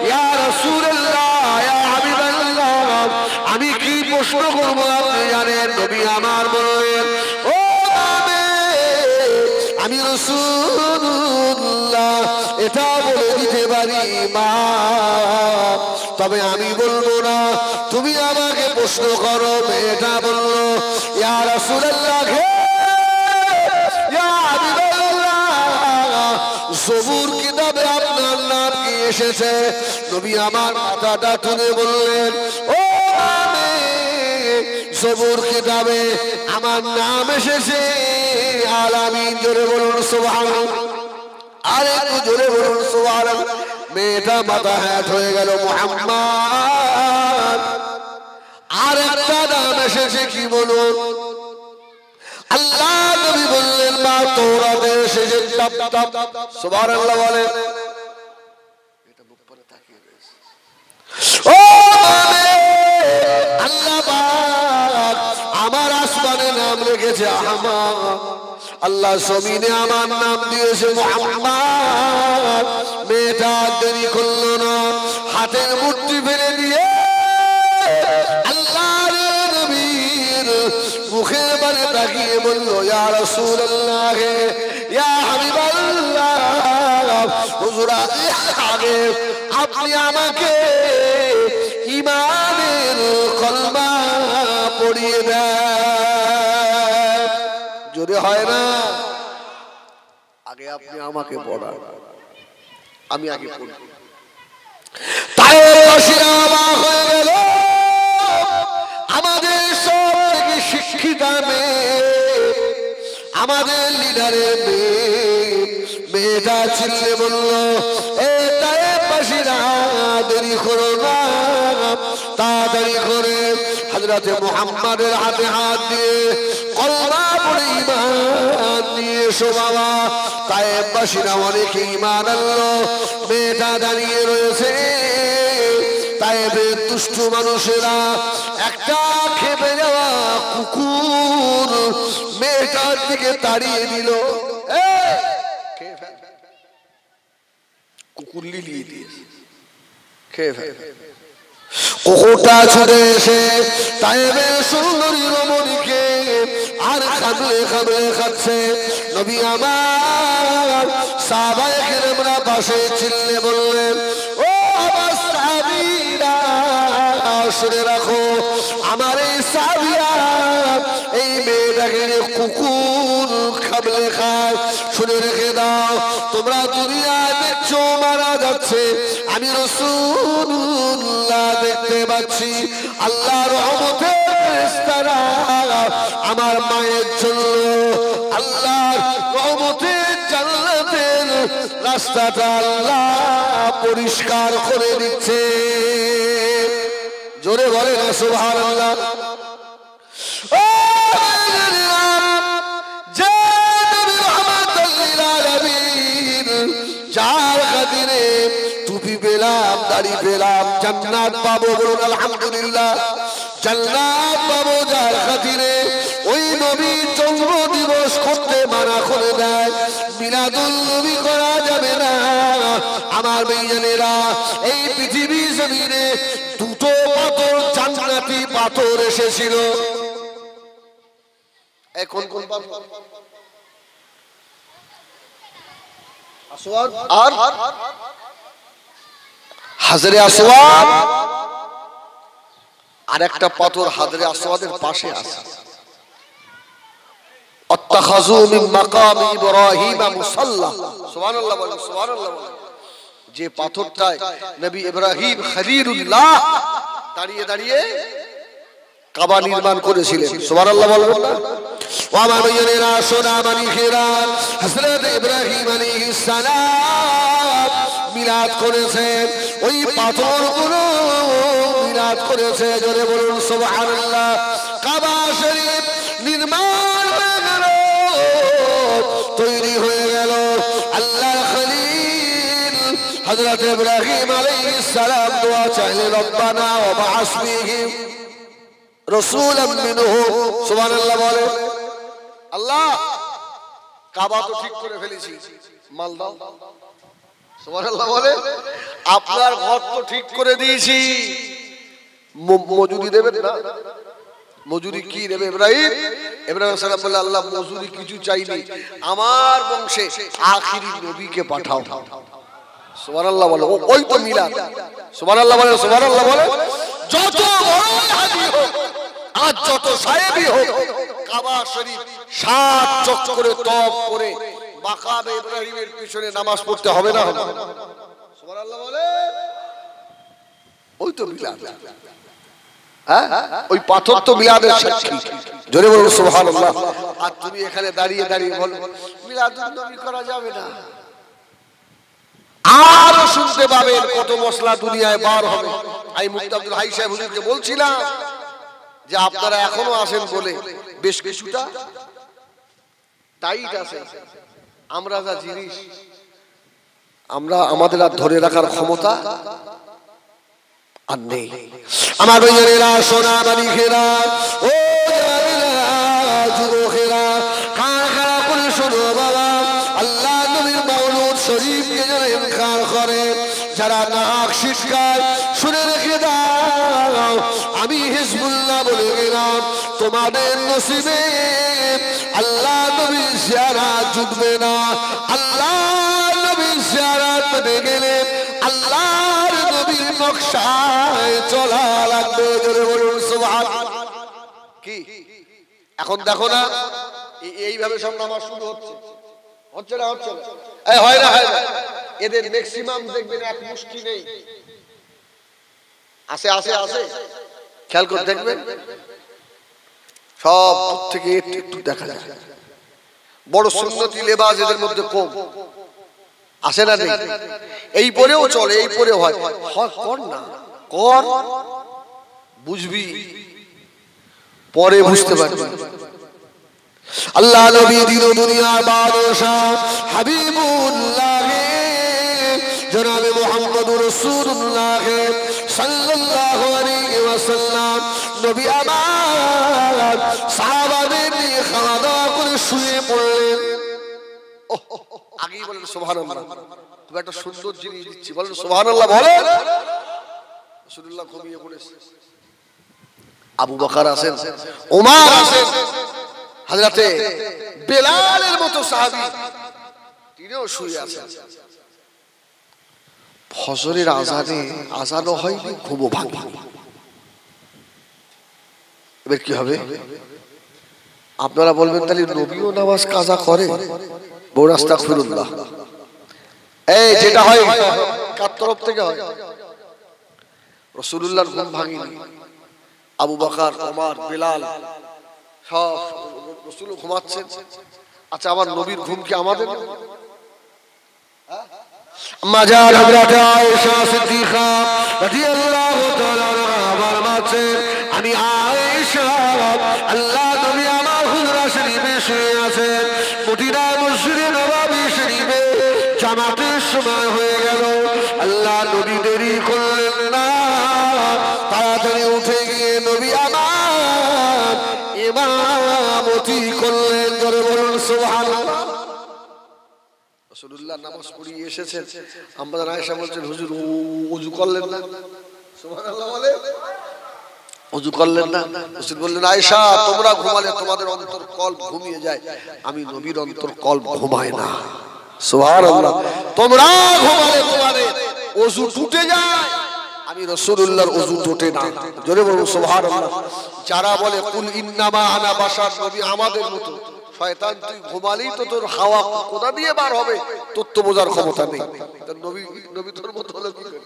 A: ইয়া রাসূলুল্লাহ ইয়া হাবিবাল্লাহ, আমি কি প্রশ্ন করব আপনি জানেন? নবী আমার বললেন ও আমি রাসূলুল্লাহ এটা বলে দিতে পারি মা, তবে আমি বলবো না, তুমি আমাকে প্রশ্ন করো। মেয়েটা বলল ইয়া রাসূলুল্লাহ ইয়া হাবিবাল্লাহ, জবুর কিতাবে আপনার নাম কি এসেছে? নবী আমার মাথাটা তুলে বললেন ও জবুর কিতাবে আমার নাম এসেছে আলামিন। জোরে বলুন সুবহানাল্লাহ, আরে একটু জোরে বলুন সুবহানাল্লাহ। মেয়েটা মাথা হ্যাট হয়ে গেল মুহাম্মদ। আর একটা নাম এসেছে কি বলুন? আল্লাহ নবী বললেন মা তাওরাতে এসেছে সুবহানাল্লাহ বলেন। এটা মুখ পরে তাকিয়ে রয়েছে। ও আল্লাহ পাক আমার আসমানে নাম রেখেছে আহমদ, আল্লাহ জমিনে আমার নাম দিয়েছে মুহাম্মদ। মেয়েটা দেরি করলো না, হাতের মুঠি ফেলে দিয়ে আল্লাহর নবীর মুখের বারে তাকিয়ে বলল ইয়া রাসূলুল্লাহ ইয়া হাবিবাল্লাহ, হুজুর আগে আপনি আমাকে ঈমানের কলমা পড়িয়ে দেন। যদি হয় না আগে আপনি আমাকে পড়ান, আমি আগে পড়ব। তাই অবাক হয়ে গেল। আমাদের সব থেকে শিক্ষিত মেয়ে, আমাদের লিডারের মেয়েটা চিল্লে বলল এ তায়েফবাসীরা দেরি করো না, তাড়াতাড়ি করে হযরতে মুহাম্মাদের হাতে হাত দিয়ে কলমা পড়ে ঈমান নিয়ে এসো বাবা। তায়েফবাসীরা অনেকে ঈমান আনলো। মেয়েটা দাঁড়িয়ে রয়েছে, তায়েফের দুষ্ট মানুষেরা একটা খেপে যাওয়া কুকুর মেয়েটার দিকে তাড়িয়ে দিল। কুকুর লিলিয়ে দিয়েছে, খেয়ে ফেলে। কুকুরটা ছুটে এসে তায়েফের সুন্দরী রমণীকে আর খাবলে খাবলে খাচ্ছে। নবী আমার সাহাবায়ে কেরামরা পাশে চিল্লে বললেন ও আমার সাহাবীরা শুনে রাখো, আমার এই সাহাবীরা এই মেয়েটাকে কুকুর খাবলে খায়। শুনে রেখে দাও, তোমরা দুনিয়ায় দেখছো চো মারা যাচ্ছে, আমি রাসূলুল্লাহ দেখতে পাচ্ছি আল্লাহর রহমতের ফেরেশতারা আমার মায়ের জন্য আল্লাহর রহমতের জান্নাতের রাস্তাটা আল্লাহ পরিষ্কার করে দিচ্ছে। জোরে বলে না সুবহানাল্লাহ। যার খাতিরে টুপি পেলাম, দাড়ি পেলাম, জান্নাত পাবো, বলুন আলহামদুলিল্লাহ। জান্নাত পাবো যার খাতিরে, ওই নবী জন্ম দিবস করতে মানা করে দেয়, মিলাদুল নবী করা যাবে না। আমার ভাইজানেরা, এই পৃথিবী জমিনে দুটো পাথর, জান্নাতি পাথর এসেছিল। কোন কোন পাথর? আসওয়াদ আর হাজরে আসওয়াদ। আর একটা পাথর হাজরে আসওয়াদের পাশে আছে। আত্তাখাযু মিন মাকাম ইব্রাহিম মুসাল্লা। সুবহানাল্লাহ বলেন, সুবহানাল্লাহ বলেন। যে পাথরটায় নবী ইব্রাহিম খলিলুল্লাহ দাঁড়িয়ে দাঁড়িয়ে কাবা নির্মাণ করেছিলেন। সুবহানাল্লাহ বলবেন না? ওয়ামানিরা সোনা মানিকেরা হযরত ইব্রাহিম আলাইহিস সালাম মিলাদ করেছেন, ওই পাথরগুলো মিলাদ করেছে। জোরে বলুন সুবহানাল্লাহ। কাবা শরীফ নির্মাণ হয়ে গেল, তৈরি হয়ে গেল। আল্লাহর খলিল হযরত ইব্রাহিম আলাইহিস সালাম দোয়া চাইলেন, রব্বানা ওয়া বা'আস ফীহিম রাসূলাম মিনহু। সুবহানাল্লাহ বলে। আল্লাহ, কাবা তো ঠিক করে ফেলেছি, মাল দাও। সুবহানাল্লাহ বলে। আপনার ঘর তো ঠিক করে দিয়েছি, মজুরি দেবেন না? মজুরি কি দেবে ইব্রাহিম? ইব্রাহিম সাল্লাল্লাহু আলাইহি আল্লাহ মজুরি কিছু চাইনি, আমার বংশে আখিরি নবীকে পাঠাও। সুবহানাল্লাহ বলে। ওই তো মিলাদ। সুবহানাল্লাহ বলে, সুবহানাল্লাহ বলে। যত বড় হাজি হোক আর যত সাহেবই হোক, কাবা শরীফ 7 চক্করে তওয়াফ করে মাকামে ইব্রাহিমের পিছনে নামাজ পড়তে হবে না? সুবহানাল্লাহ বলে। ওই তো মিলাদ। হ্যাঁ, ওই পাথর তো মিলাদের সাক্ষী। জোরে বলুন সুবহানাল্লাহ। আর তুমি এখানে দাঁড়িয়ে দাঁড়িয়ে বলো মিলাদুন নবী করা যাবে না। আর শুনতে পাবেন কত মশলা দুনিয়ায় বার হবে। আমি মুফতি আব্দুল হাই সাহেব হুজুরকে বলছিলাম যে আপনারা এখনো আসেন বলে বেশ কিছুটা টাইট আছে। আমরা যা জিনিস আমরা আমাদের আর ধরে রাখার ক্ষমতা আর নেই। আমার ভাইয়েরা, সোনা মানিকেরা, ও যুবকেরা, কারা করে শোনো বাবা, আল্লাহ নবীর মাওলুদ শরীফকে যারা ইনকার করে, যারা নাক শিটকায়, শুনে রেখে দাও, আমি হিজবুল্লাহ বলে গেলাম, তোমাদের নসিবে আল্লাহ নবীর জিয়ারত জুটবে না। আল্লাহ নবীর জিয়ারত পেতে গেলে আল্লাহর নবীর নকশায় চলা লাগবে। জোরে বলুন সুবহানাল্লাহ। কি এখন দেখো না এইভাবে সব নামাজ শুরু হচ্ছে, হচ্ছে না? হচ্ছে না? হয় না? হয় না? এদের ম্যাক্সিমাম দেখবেন এক মুষ্টি নেই। আছে আছে আছে, খেয়াল করে দেখবেন সব থেকে একটু একটু দেখা যায়। বড় সুন্নতি লেবাস এদের মধ্যে কম। আসে না? নেই। এই পরেও চলে, এই পরেও হয়। কর না, কর, বুঝবি, পরে বুঝতে পারবি। আল্লাহ নবী দিন দুনিয়ার বাদশাহ হাবিবুল্লাহ জনাবে মুহাম্মদুর রাসূলুল্লাহ সাল্লাল্লাহু আলাইহি ওয়াসাল্লাম নবী আমার সাহাবাদের নিয়ে খাওয়া দাওয়া করে শুয়ে পড়লেন। আগেই বলেন সুবহানাল্লাহ। খুব একটা সুন্দর জিনিস দিচ্ছি, বলেন সুবহানাল্লাহ। বলেন রাসূলুল্লাহ ঘুমিয়ে পড়েছে। আবু বকর আছেন, ওমর আছেন, হযরতে বেলালের মতো সাহাবী তিনিও শুয়ে আছেন। ফজরের আযানও হয়নি, ঘুমও ভাঙেনি। এবার কি হবে? আপনারা বলবেন তাহলে নবীও নামাজ কাজা করে? বলুন আস্তাগফিরুল্লাহ। এই যেটা হয় কার তরফ থেকে হয়? রাসূলুল্লাহর ঘুম ভাঙেনি। আবু বকর, ওমর, বিলাল সব রাসূল ঘুমাচ্ছেন। আচ্ছা, আমার নবীর ঘুম কি আমাদের? মাজার হযরত আয়েশা সিদ্দিকা রাদিয়াল্লাহু তাআলা আমার মাঝে, আমি আয়েশা, আল্লাহ নবী আমার হুজরা শরীফে শুয়ে আছেন। মদিনা মসজিদে নববী শরীফে জামাতের সময় হয়ে গেল। আল্লাহ নবী দেরি করলেন না, তাড়াতাড়ি উঠে গিয়ে নবী আমার ইমামতি করলেন। জোরে বলুন সুবহানাল্লাহ। রাসূলুল্লাহ নামাজ পড়িয়ে এসেছেন। আমাদের আয়েশা বলছেন, হুজুর ওযু করলেন না? সুবহানাল্লাহ বলে। ওযু করলেন না? রাসূল বললেন, আয়েশা তোমরা ঘুমালে তোমাদের অন্তর কল্ব ঘুমিয়ে যায়, আমি নবীর অন্তর কল্ব ঘুমায় না। সুবহানাল্লাহ। তোমরা ঘুমালে তোমাদের ওযু টুটে যায়, আমি রাসূলুল্লাহর ওযু টুটে না। জোরে বলুন সুবহানাল্লাহ। যারা বলে কুল ইন্নামা আনা বাশার, নবী আমাদের মতো, শয়তান তুই ঘুমালেই তো তোর হাওয়া কোথা দিয়ে বার হবে, তোর তো বোঝার ক্ষমতা নেই। তো নবী তোর মতো হলো কি করে?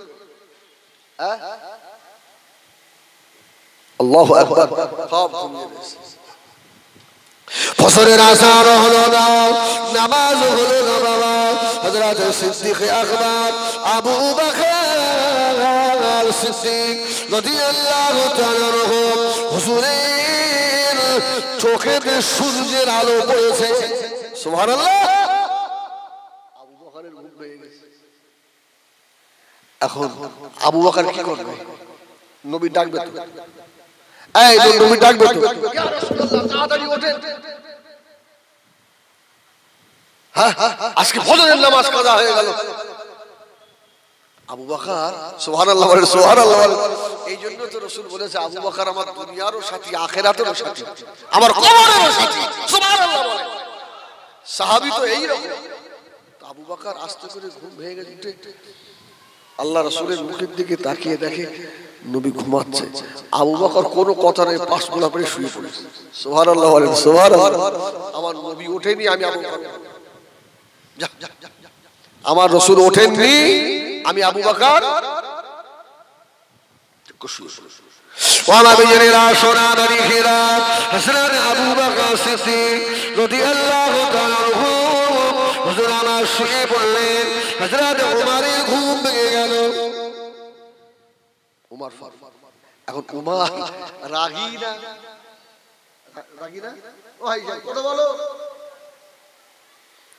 A: হ্যাঁ, আল্লাহু আকবার। সব ঘুমিয়ে গেছে। ফজরের আযান হলো না, নামাজ হলো না বাবা। হযরত সিদ্দিক আকবর আবু বকর সিদ্দিক রাদিয়াল্লাহু তাআলা আনহু, হুজুরের চোখেতে সূর্যের আলো পড়েছে। সুবহানাল্লাহ। আবু বকরের ঘুম ভেঙে গেছে। এখন আবু বকর কি করবে? নবী ডাকবে তো, এই নবী ডাকবে তো, ইয়া রাসূলুল্লাহ তাড়াতাড়ি ওঠেন, হ্যাঁ আজকে ফজরের নামাজ কাজা হয়ে গেল। আবু বকর সুবহানাল্লাহ বলে, সুবহানাল্লাহ বলে। এই জন্য তো রাসূল বলেছে, আবু বকর আমার দুনিয়ারও সাথী, আখিরাতেরও সাথী, আমার কবরেরও সাথী। সুবহানাল্লাহ বলে। সাহাবী তো এই রকম। আবু বকর আস্তে করে ঘুম ভেঙে উঠে আল্লাহ রাসূলের মুখের দিকে তাকিয়ে দেখে নবী ঘুমাচ্ছে। আবু বকর কোনো কথা নেই, পাশ মোড়া পড়ে শুয়ে পড়েছে। সুবহানাল্লাহ বলেন, সুবহানাল্লাহ। আমার নবী ওঠেনি, আমি আবু বকর, আমার রাসূল ওঠেননি, আমি আবু বকর ওয়ালা বিজরিলা সোনাদারি হিরা হযরত আবু বকর সিদ্দিক রাদিয়াল্লাহু তাআলা আনহু হুজুর আমার শুয়ে পড়লেন। হযরত ওমরের ঘুম ভেঙে গেল। ওমর এখন ওমর রাগী না? রাগী না? ও ভাই কথা বলো।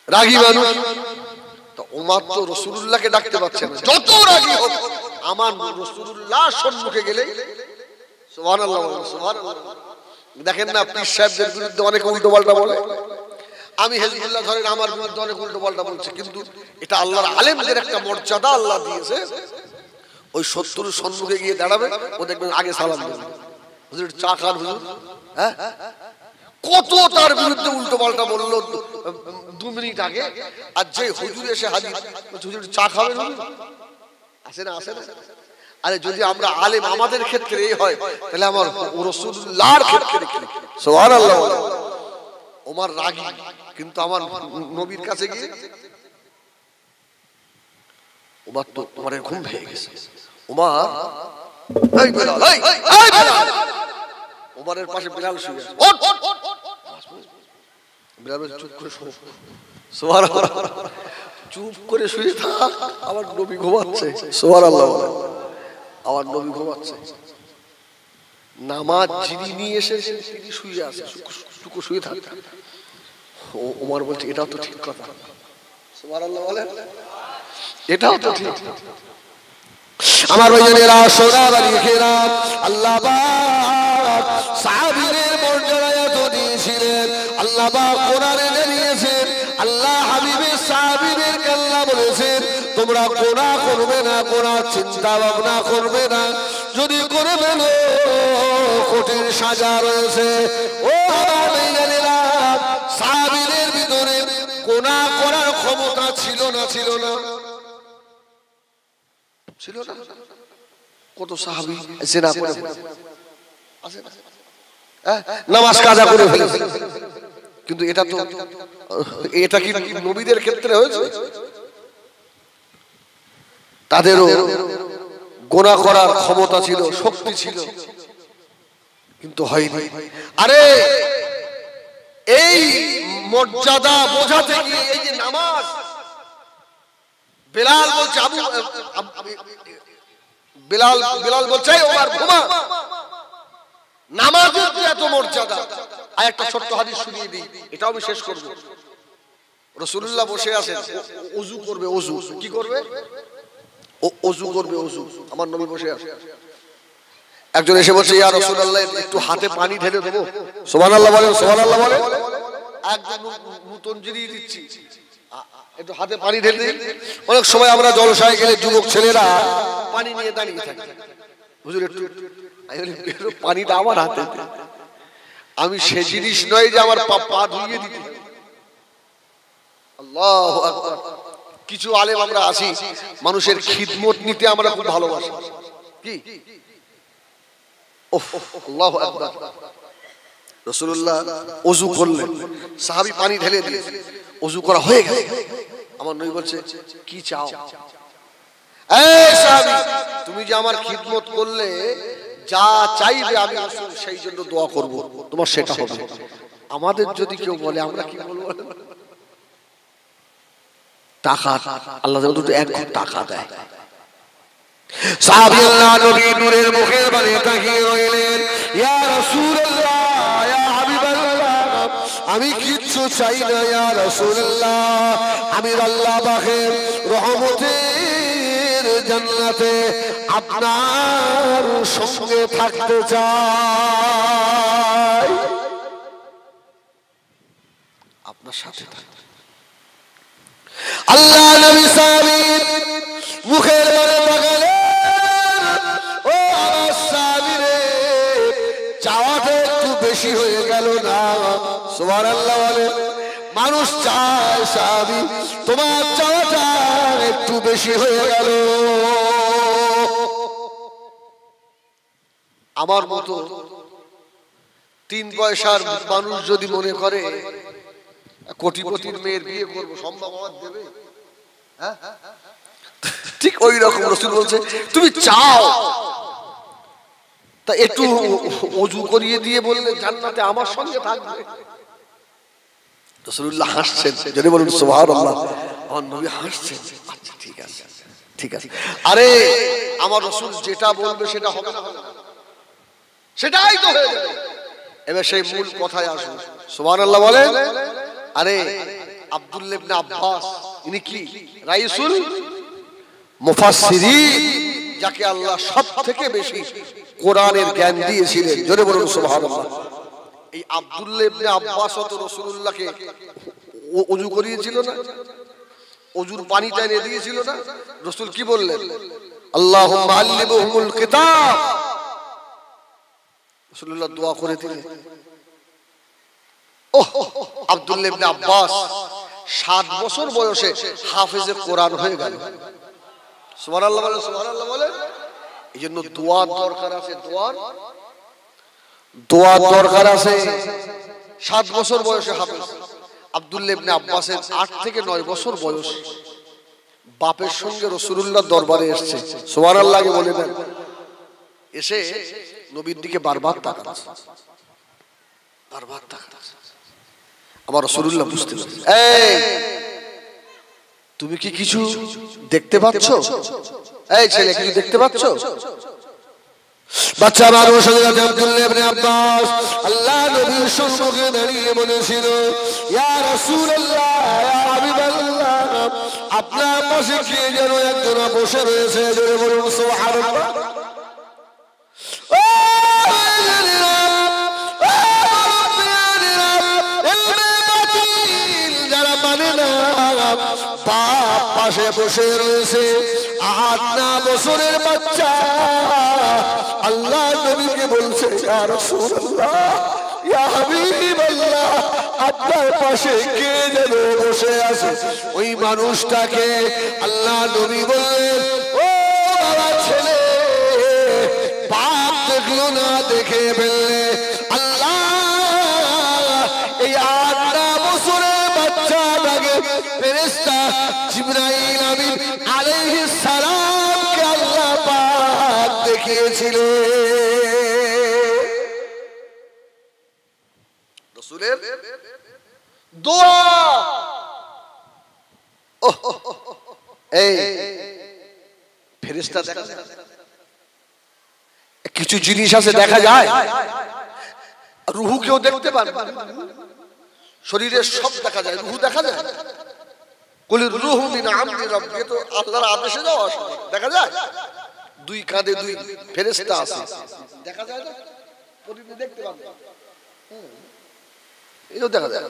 A: রাগী মানুষ তো ওমর তো রাসূলুল্লাহকে ডাকতে পারছে না। যত রাগী হোক, আমার রাসূলুল্লাহ সম্মুখে গেলে সুবহানাল্লাহ সুবহানাল্লাহ। দেখেন না পীর সাহেবদের বিরুদ্ধে অনেক উল্টো পাল্টা বলে। আমি হিজবুল্লাহ ধরেন আমার বিরুদ্ধে অনেক উল্টো পাল্টা বলছে, কিন্তু এটা আল্লাহর আলেমদের একটা মর্যাদা আল্লাহ দিয়েছে। ওই শত্রুর সম্মুখে গিয়ে দাঁড়াবে, ও দেখবেন আগে সালাম দেবে, হুজুর চা খান হুজুর। হ্যাঁ, কত তার বিরুদ্ধে উল্টো পাল্টা বললো 2 মিনিট আগে, আর যে হুজুর এসে হাজির, হুজুর চা খাবেন হুজুর, আসে না আসে না। আরে যদি আমরা আলেম আমাদের ক্ষেত্রে এই হয়, তাহলে আমার রাসূলুল্লাহর ক্ষেত্রে কি? সুবহানাল্লাহ। ওমর রাগী, কিন্তু আমার নবীর কাছে গিয়ে ওমর তো ওমরের ঘুম ভেঙে গেছে। ওমর এই বিলাল, এই বিলাল। ওমরের পাশে বিলাল শুয়ে আছে। ওঠ বিলাল চুপ করে শো। সুবহানাল্লাহ। চুপ করে শুয়ে থাক, আমার নবী ঘুমাচ্ছে। সুবহানাল্লাহ। আমার নবী ঘুমাচ্ছে। নামাজ যিনি নিয়ে এসেছেন তিনি শুয়ে আছে, চুপ শুয়ে থাক। ওমর বলছে এটাও তো ঠিক কথা। সুবহানাল্লাহ বলেন, এটাও তো ঠিক। আমার ভাইয়েরা সোনার লিখেরা, আল্লাহ পাক সাহাবীদের মর্যাদা এত দিয়েছিলেন, আল্লাহ পাক কোরআনে জানিয়েছেন, আল্লাহ হাবিবের সাহাবীদেরকে আল্লাহ বলেছেন তোমরা গুনাহ করবে না, গুনাহ চিন্তা ভাবনা করবে না, যদি করে ফেলো কঠিন সাজা রয়েছে। ও আমার ভাইয়েরা, সাহাবীদের ভিতরে গুনাহ করার ক্ষমতা ছিল না? ছিল না? ছিল না? কত সাহাবী জিনা করে আছে, নামাজ কাজা করে ফেলেছে, কিন্তু এটা কি নবীদের ক্ষেত্রে হয়েছে? তাদেরও গুনাহ করার ক্ষমতা ছিল, শক্তি ছিল, কিন্তু হয়নি। আরে এই মর্যাদা বোঝাতে গিয়ে এই যে নামাজ, বেলাল বলছে বেলাল বলছে ওমর ঘুমা, নামাজের এত মর্যাদা। আর একটা ছোট্ট হাদিস শুনিয়ে দিই, এটাও আমি শেষ করব। রাসূলুল্লাহ বসে আছেন, ওযু করবে, ওযু কি করবে? ওযু করবে, ওযু। আমার নবী বসে আছে, একজন এসে বলছে ইয়া রাসূলুল্লাহ একটু হাতে পানি ঢেলে দেবো। সুবহানাল্লাহ বলেন, সুবহানাল্লাহ বলেন। একদম নতুন জিনিস দিচ্ছি, একটু হাতে পানি ঢেলে দিন। অনেক সময় আমরা জলসায় গেলে যুবক ছেলেরা পানি নিয়ে দাঁড়িয়ে থাকে, হুজুর একটু পানিটা আমার হাতে। আমি সে জিনিস নয় যে আমার পা ধুইয়ে দিতে। আল্লাহু আকবার। কিছু আলেম আমরা আছি, মানুষের খিদমত নিতে আমরা খুব ভালোবাসি। কি আল্লাহু আকবার। রাসূলুল্লাহ ওযু করলেন, সাহাবী পানি ঢেলে দিলেন, ওযু করা হয়ে গেল। আমার নবী বলছে কি চাও? এই সাহাবী, তুমি যে আমার খিদমত করলে, যা চাইবে আমি রাসূল সেই জন্য দোয়া করব, তোমার সেটা হবে। আমাদের যদি কেউ বলে, আমরা কি বলবো? টাকা, আল্লাহ দুটো এক ঘর টাকা দেয়। সাহাবী আল্লাহ নবী নূরের মুখের বাণী তাকিয়ে রইলেন, ইয়া রাসূলুল্লাহ, ইয়া হাবিবাল্লাহ, আমি কিচ্ছু চাই না ইয়া রাসূলুল্লাহ, আমি আল্লাহ পাকের রহমতের জান্নাতে আপনার সঙ্গে থাকতে চাই, আপনার সাথে থাকতে। আল্লাহ নবী সাবির মুখের বাণী তাকালেন, ও আমার সাবিরে, চাওয়াটা একটু বেশি হয়ে গেল না? সুবহানাল্লাহ বলে। মানুষ চায় সাহাবী, তোমার চাওয়াটা একটু বেশি হয়ে গেল। আমার মতো 3 পয়সার মানুষ যদি মনে করে কোটিপতির মেয়ের বিয়ে করবো, সম্ভব আমার দেবে? ঠিক ওই রকম রাসূল বলছে তুমি চাও, তা একটু ওযু করিয়ে দিয়ে বললে জান্নাতে আমার সঙ্গে থাকবে। রাসূলুল্লাহ হাসছেন, যদি বলুন সুবহানাল্লাহ। আমার নবী হাসছেন, আচ্ছা ঠিক আছে, ঠিক আছে। আরে আমার রাসূল যেটা বলবে সেটা হবে না, সেটাই তো হয়ে যাবে। এবার সেই মূল কথায় আসুন, সুবহানাল্লাহ বলেন। আরে আব্দুল্লাহ ইবনে আব্বাস, ইনি কি রাইসুল মুফাসসিরিন, যাকে আল্লাহ সবথেকে বেশি কোরআনের জ্ঞান দিয়েছিলেন, জোরে বলুন সুবহানাল্লাহ। এই আব্দুল্লাহ ইবনে আব্বাস তো রাসূলুল্লাহকে ওযু করিয়েছিল না, ওযুর পানিটা এনে দিয়েছিল না? রাসূল কি বললেন? আল্লাহুম্মা আল্লিমহুমুল কিতাব। রাসূলুল্লাহ দোয়া করে দিলেন। আব্দুল্লাহ ইবনে আব্বাস 7 বছর বয়সে হাফেজে কোরআন হয়ে গেল। সুবহানাল্লাহ বলেন, সুবহানাল্লাহ বলেন। এইজন্য দোয়ার দরকার আছে, দোয়ার দরকার আছে। 7 বছর বয়সে হাফেজ। আব্দুল্লাহ ইবনে আব্বাসের 8 থেকে 9 বছর বয়স, বাপের সঙ্গে রাসূলুল্লাহ দরবারে এসেছে। সুবহানাল্লাহ বলে দেন। এসে নবীর দিকে বারবার তাকাচ্ছে, বারবার তাকাচ্ছে। আমার রাসূলুল্লাহ বুঝতে পারলেন, এই তুমি কি কিছু দেখতে পাচ্ছ? এই ছেলে কিছু দেখতে পাচ্ছ? বাচ্চা মানুষ আব্দুল্লাহ ইবনে আব্বাস আল্লাহ নবীর সম্মুখে দাঁড়িয়ে বলেছিল, ইয়া রাসূলুল্লাহ, ইয়া হাবিবাল্লাহ, আপনার পাশে কে যেন একজন বসে রয়েছে, জোরে বলুন সুবহানাল্লাহ। যারা মানে না, বাপ পাশে বসে রয়েছে, 8 বছরের বাচ্চা। আল্লাহ নবীকে বলছে, ইয়া রাসূলুল্লাহ, ইয়া হাবিবাল্লাহ, আপনার পাশে কে যেন বসে আছে। ওই মানুষটাকে আল্লাহ নবী বললেন, ও বাবা ছেলে, বাপ দেখলো না, দেখে ফেললে। আল্লাহ এই 8 বছরের বাচ্চাটাকে ফেরেশতা জিবরাইল আমিন আলাইহিস সালাম দিয়েছিলেন রাসূলের দোয়া। এই ফেরেশতা দেখা যায়, কিছু জিনিস আছে দেখা যায়, রুহু কেউ দেখতে পারে, শরীরের সব দেখা যায়, রুহু দেখা যায়। কুলির রুহু মিন আমরি রাব্বি, তো আল্লাহর আদেশে যাওয়া আসে, দেখা যায়। দুই কাঁধে দুই ফেরেশতা আছে, দেখা যায় না? পরিবে দেখতে পাবে, এও দেখা যায়।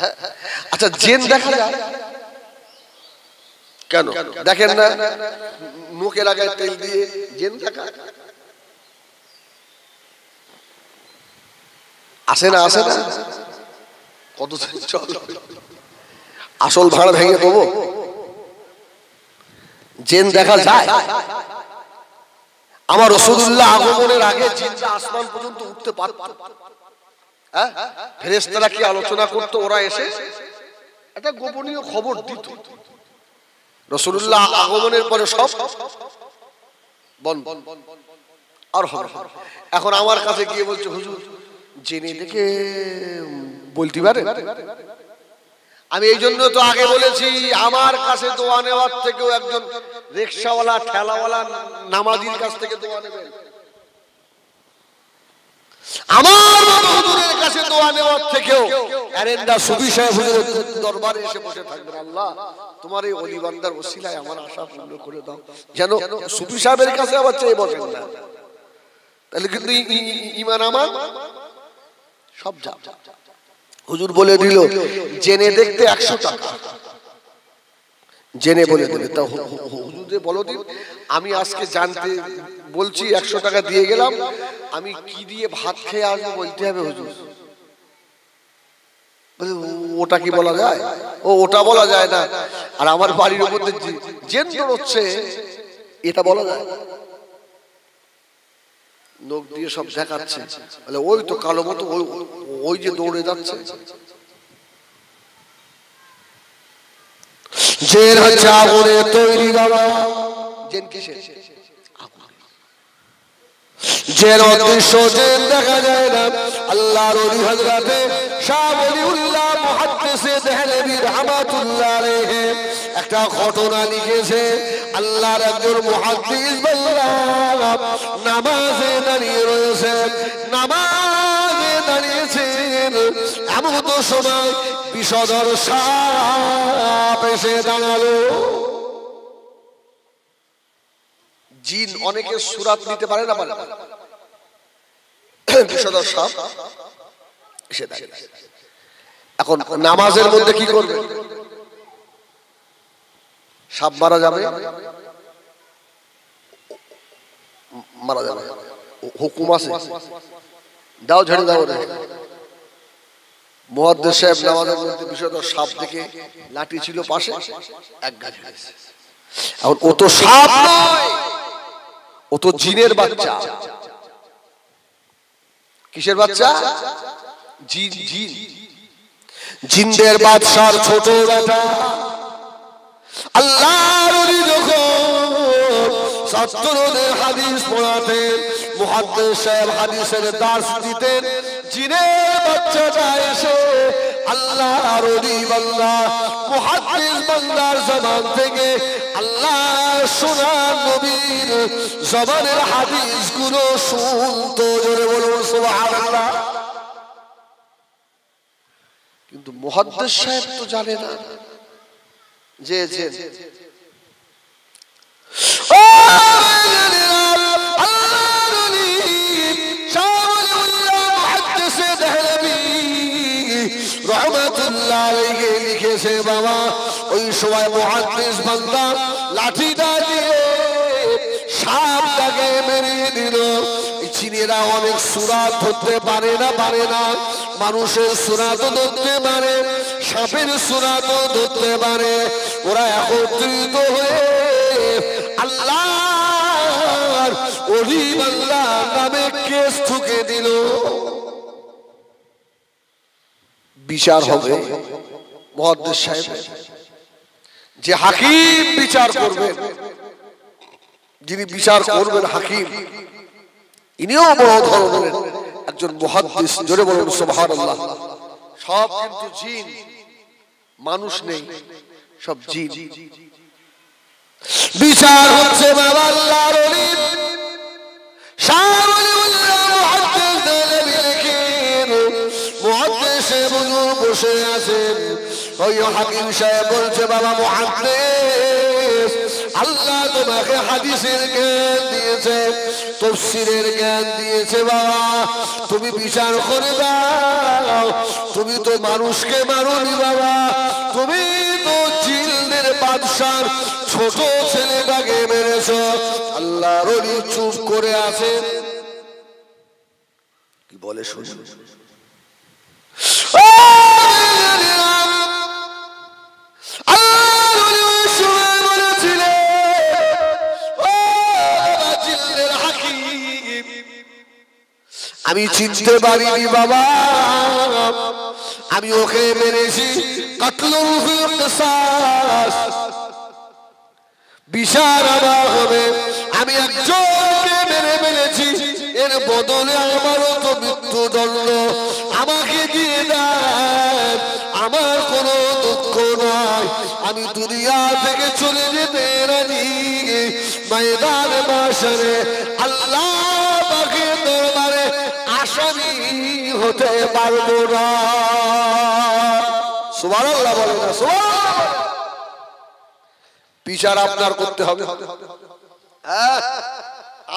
A: হ্যাঁ, আচ্ছা জিন দেখা যায় কেন? দেখেন না মুখের আগে তেল দিয়ে জিন দেখা আসে না? আসে না? কত চল, আসল ভাড়া ভেঙে দেবো। জিন দেখা যায়। আমার রাসূলুল্লাহ আগমনের আগে জিনরা আসমান পর্যন্ত উঠতে পারত। হ্যাঁ, ফেরেশতারা কি আলোচনা করতো, ওরা এসে একটা গোপনীয় খবর দিত। রাসূলুল্লাহ আগমনের পরে সব বন্ধ আর হবে। এখন আমার কাছে গিয়ে বলছে, হুজুর জেনে দেখে বলতে পারে? আমি এই জন্য তো আগে বলেছি, আমার কাছে দোয়া নেওয়ার থেকেও একজন রিকশাওয়ালা, ঠেলাওয়ালা, নামাজির কাছ থেকে দোয়া নেবেন। আমার হুজুরের কাছে দোয়া নেওয়ার থেকেও এরেন্ডা সুফি সাহেব হুজুরের দরবারে এসে বসে থাকবেন, আল্লাহ তোমার এই ওলি বান্দার ওসিলায় আমার আশা পূর্ণ করে দাও। যেন সুফি সাহেবের কাছে আবার চেয়ে বসেন না, তাহলে কিন্তু ঈমান আমার সব যা। হুজুর বলে দিল জেনে দেখতে 100 টাকা, জেনে বলে দিল। তা হুজুরে বলো দিন, আমি আজকে জানতে বলছি 100 টাকা দিয়ে গেলাম, আমি কি দিয়ে ভাত খেয়ে আসবো বলতে হবে হুজুর। ওটা কি বলা যায়? ও ওটা বলা যায় না। আর আমার বাড়ির উপর জেন দৌড়চ্ছে, এটা বলা যায়? নখ দিয়ে সব দেখাচ্ছে, বলে ওই তো কালো মতো, ওই যে দৌড়ে যাচ্ছে। জেন হচ্ছে আগুনে তৈরি বাবা। জেন কিসের? জেন অদৃশ্য, জেন দেখা যায় না। আল্লাহর ওলি হযরতে শাহ ওলিউল্লাহ মুহাদ্দিসে দেহলভী রাহমাতুল্লাহ আলাইহি একটা ঘটনা লিখেছে। আল্লাহর একজন মুহাদ্দিস বান্দা নামাজে দাঁড়িয়ে রয়েছে, নামাজে দাঁড়িয়েছেন, এমন তো সময় বিষধর সাপ এসে দাঁড়ালো। জিন অনেকে সূরাত নিতে পারে না, পারে না। বিষধর সাপ এসে দাঁড়ালো। এখন নামাজের মধ্যে কি করবে? সাপ মারা যাবে, মারা যাবে, হুকুম আছে, দাও ঝেড়ে দাও। মুহাদ্দিস সাহেব নামাজের মধ্যে বিষধর সাপ দেখে, লাঠি ছিল পাশে, এক গা ঝেড়েছে। এখন ও তো সাপ নয়, ও তো জিনের বাচ্চা। কিসের বাচ্চা? জিন। জিন, জিনদের বাদশার ছোট বেটা। আল্লাহর ওলি যখন ছাত্রদের হাদিস পড়াতেন, মুহাদ্দিস সাহেব হাদিসের দার্স দিতেন, জিনের বাচ্চাটা এসে আল্লাহর ওলি বান্দা মুহাদ্দিস বান্দার জবান থেকে আল্লাহর সোনার নবীর জবানের হাদিসগুলো শুনতো। জোরে বলুন সুবহানাল্লাহ। কিন্তু মুহাদ্দিস সাহেব তো জানে না যে লিখেছে বাবা, ওই সময় মুহাদ্দিস বান্দা লাঠিটা দিয়ে সাপটাকে মেরে দিল। চীনেরা অনেক সূরাত ধরতে পারে না, মানুষের সূরাতও ধরতে পারে, সাপের সূরাতও ধরতে পারে। ওরা একত্রিত হয়ে আল্লাহর ওলি বান্দা নামে কেস ঠুকে দিল। বিচার হবে মুহাদ্দিস সাহেব, যে হাকিম বিচার করবে, যিনি বিচার করবেন হাকিম, ইনিও বড় ধরনের একজন মুহাদ্দিস। জোরে বলুন সুবহানাল্লাহ। সব কিন্তু জিন, মানুষ নেই, সব জিন। বিচার হচ্ছে বাবা আল্লাহর ওলি শাহ ওলিউল্লাহ মুহাদ্দিস দেলবি লিখেন, মুহাদ্দিস বুজুর্গ বসে আছেন, ওই হাকিম সাহেব বলছে বাবা মুহাদ্দিস, আল্লাহ তোমাকে হাদিসের জ্ঞান দিয়েছে, তাফসীরের জ্ঞান দিয়েছে বাবা, তুমি বিচার করে দাও। তুমি তো মানুষকে মারোনি বাবা, তুমি তো জিনদের বাদশার ছোট ছেলেটাকে মেরেছো। আল্লাহর ওলি চুপ করে আছেন, কি বলে শুনুন। আমি চিনতে পারিনি বাবা, আমি ওকে মেরেছি, কাতলুল ফিল কিসাস, বিচার আমার হবে। আমি একজনকে মেরে ফেলেছি, এর বদলে আমারও তো মৃত্যুদণ্ড, আমাকে দিয়ে দেন, আমার কোনো দুঃখ নাই, আমি দুনিয়া থেকে চলে যেতে রাজি। ময়দানে মাশরে আল্লাহ পাকের দরবারে আসামি হতে পারবো না। সুবহানাল্লাহ বলে না, সুবহানাল্লাহ। বিচার আপনার করতে হবে।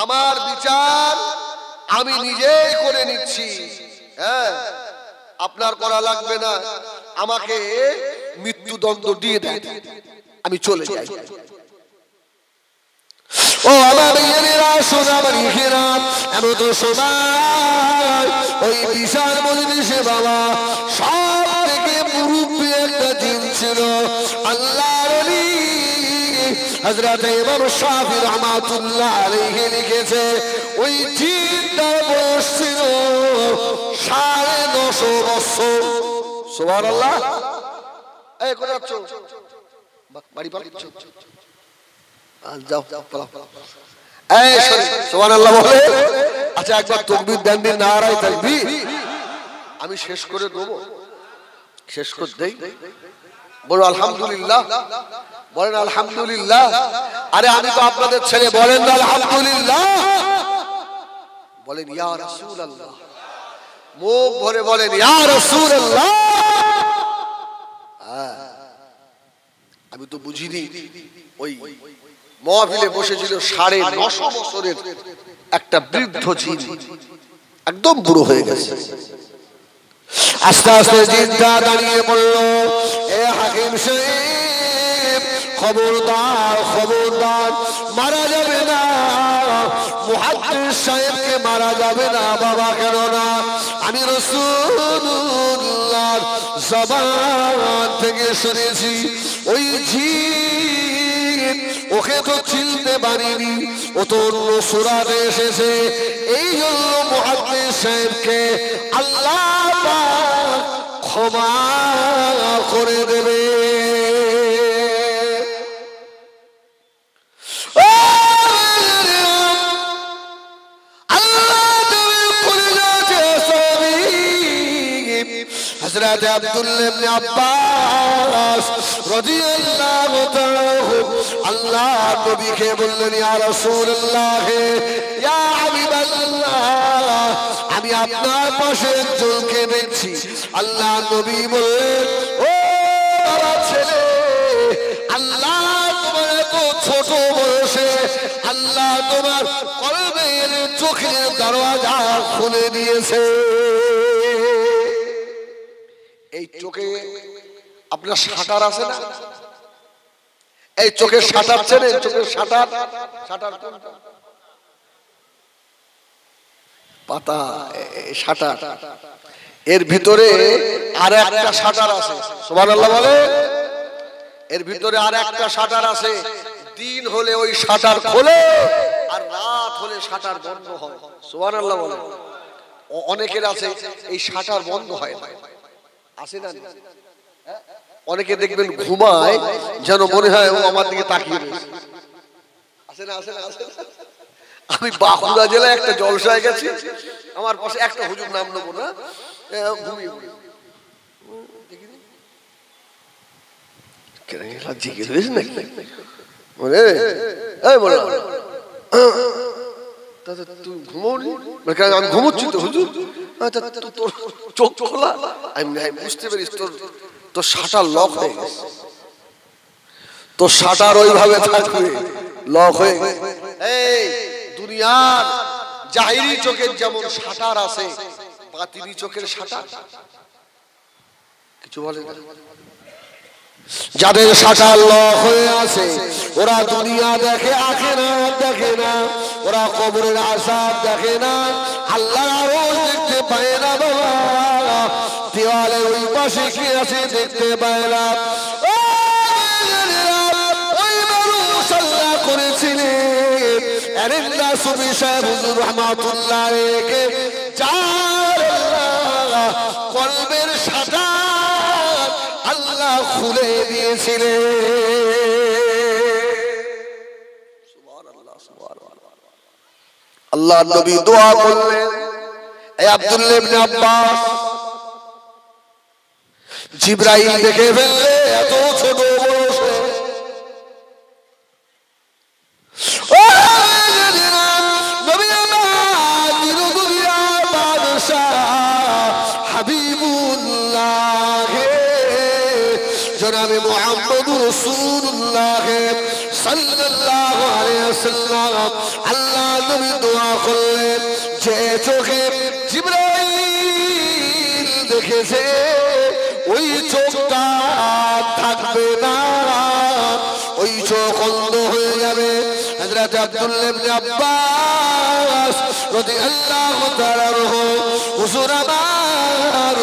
A: আমার বিচার আমি নিজেই করে নিচ্ছি, আপনার করা লাগবে না। আমাকে মৃত্যুদণ্ড দিয়ে দেন, আমি চলে যাই। ও আমার মেয়েরা, সোনা বাড়িরা, এমন তো সময় ওই বিশাল মজলিসে বাবা সব থেকে মুরব্বী একটা জিন ছিল, আল্লাহর ওলি হযরত ইমাম শাফিঈ রাহমাতুল্লাহ আলাইহি লিখেছে, ওই জিনটা বয়স ছিল 950 বছর। সুবহানাল্লাহ। এই কোন যাচ্ছ? বাড়ি পালাচ্ছ? যাও পালাও। এই সুবহানাল্লাহ বলে। আচ্ছা একবার তাকবীর দেন দিন, নারায়ে তাকবীর। আমি শেষ করে দেব, শেষ করে দেই। বলো আলহামদুলিল্লাহ, বলেন আলহামদুলিল্লাহ। আরে আমি তো আপনাদের ছেলে, বলেন আলহামদুলিল্লাহ, বলেন ইয়া রাসূলুল্লাহ, মুখ ভরে বলেন ইয়া রাসূলুল্লাহ। আমি তো বুঝিনি ওই মাহফিলে বসেছিল 950 বছরের একটা বৃদ্ধ জিন, একদম বুড়ো হয়ে গেছে। আস্তে আস্তে জিনটা দাঁড়িয়ে বলল, এ হাকিম সাহেব, খবরদার খবরদার, মারা যাবে না, মুহাদ্দিস সাহেবকে মারা যাবে না বাবা। কেন না? আমি রাসূলুল্লাহর জবান থেকে শুনেছি ওই জিন, ওকে তো চিনতে পারিনি, ও তো অন্য সূরাতে এসেছে, এই জন্য মুহাদ্দিস সাহেবকে আল্লাহ পাক ক্ষমা করে দেবে। হযরত আব্দুল্লাহ ইবনে আব্বাস রাদিয়াল্লাহু তাআলা আল্লাহ নবীকে বললেন, ইয়া রাসূলুল্লাহ, ইয়া হাবিবাল্লাহ, আমি আপনার পাশে একজনকে দেখছি। আল্লাহ নবী বললেন, ও বাবা ছেলে, আল্লাহ তোমার এত ছোট বয়সে আল্লাহ তোমার কলবের চোখের দরওয়াজা খুলে দিয়েছে। এই চোখে আপনার শাটার আছে না? এই চোখের শাটার চেনে? চোখের শাটার, শাটার পাতা, শাটার, এর ভিতরে আর একটা শাটার আছে। সুবহানাল্লাহ বলে। এর ভিতরে আর একটা শাটার আছে, দিন হলে ওই শাটার খোলে আর রাত হলে শাটার বন্ধ হয়। সুবহানাল্লাহ বলে। অনেকের আছে এই শাটার বন্ধ হয় না, আছে না? অনেকে দেখবেন ঘুমায় যেন মনে হয় ও আমার দিকে তাকিয়ে রয়েছে, আমি বাঁকুড়া জেলায় একটা জলসায় গেছি, আমার পাশে একটা হুজুর, নাম নেবো না, ঘুমিয়ে জিজ্ঞেস হয়েছে নাকি তুই ঘুমোনি? আমি ঘুমোচ্ছি তো হুজুর। তোর চোখ খোলা? আমি বুঝতে পারিস তোর শাটার লক হয়ে গেছে, তোর শাটার ওইভাবে থাকবে লক হয়ে গেছে। এই দুনিয়ার জাহিরি চোখের যেমন শাটার আছে, বাতিনি চোখের শাটার কিছু বলে না। যাদের শাটার লক হয়ে আছে ওরা দুনিয়া দেখে, আখিরাত দেখে না, ওরা কবরের আযাব দেখে না, আল্লাহর আরশ দেখতে পায় না বাবা, দেওয়ালের ওই পাশে কি আছে দেখতে পায় না। ওই মানুষ আল্লাহ করেছিলেন এরেন্দা সুফি সাহেব হুজুর রাহমাতুল্লাহ আলাইহি, যার আল্লাহ কলবের শাটার আল্লাহ খুলে দিয়েছিলেন। আল্লাহ নবী দোয়া করলেন, এই আব্দুল্লাহ ইবনে আব্বাস, জিবরাইল দেখে ফেললে এত ছোট বয়সে, নবী আমার দিনুদুনিয়ার বাদশাহ হাবিবুল্লাহ জনাবে মুহাম্মদুর রাসূলুল্লাহ সাল্লাল্লাহু আলাইহি ওয়াসাল্লাম, আল্লাহ নবী দোয়া করলেন যে চোখে জিবরাইল দেখেছে ওই চোখটা থাকবে না, ওই চোখ অন্ধ হয়ে যাবে। হযরত আব্দুল্লাহ ইবনে আব্বাস রাদিয়াল্লাহু তাআলা আনহু হুজুর আমার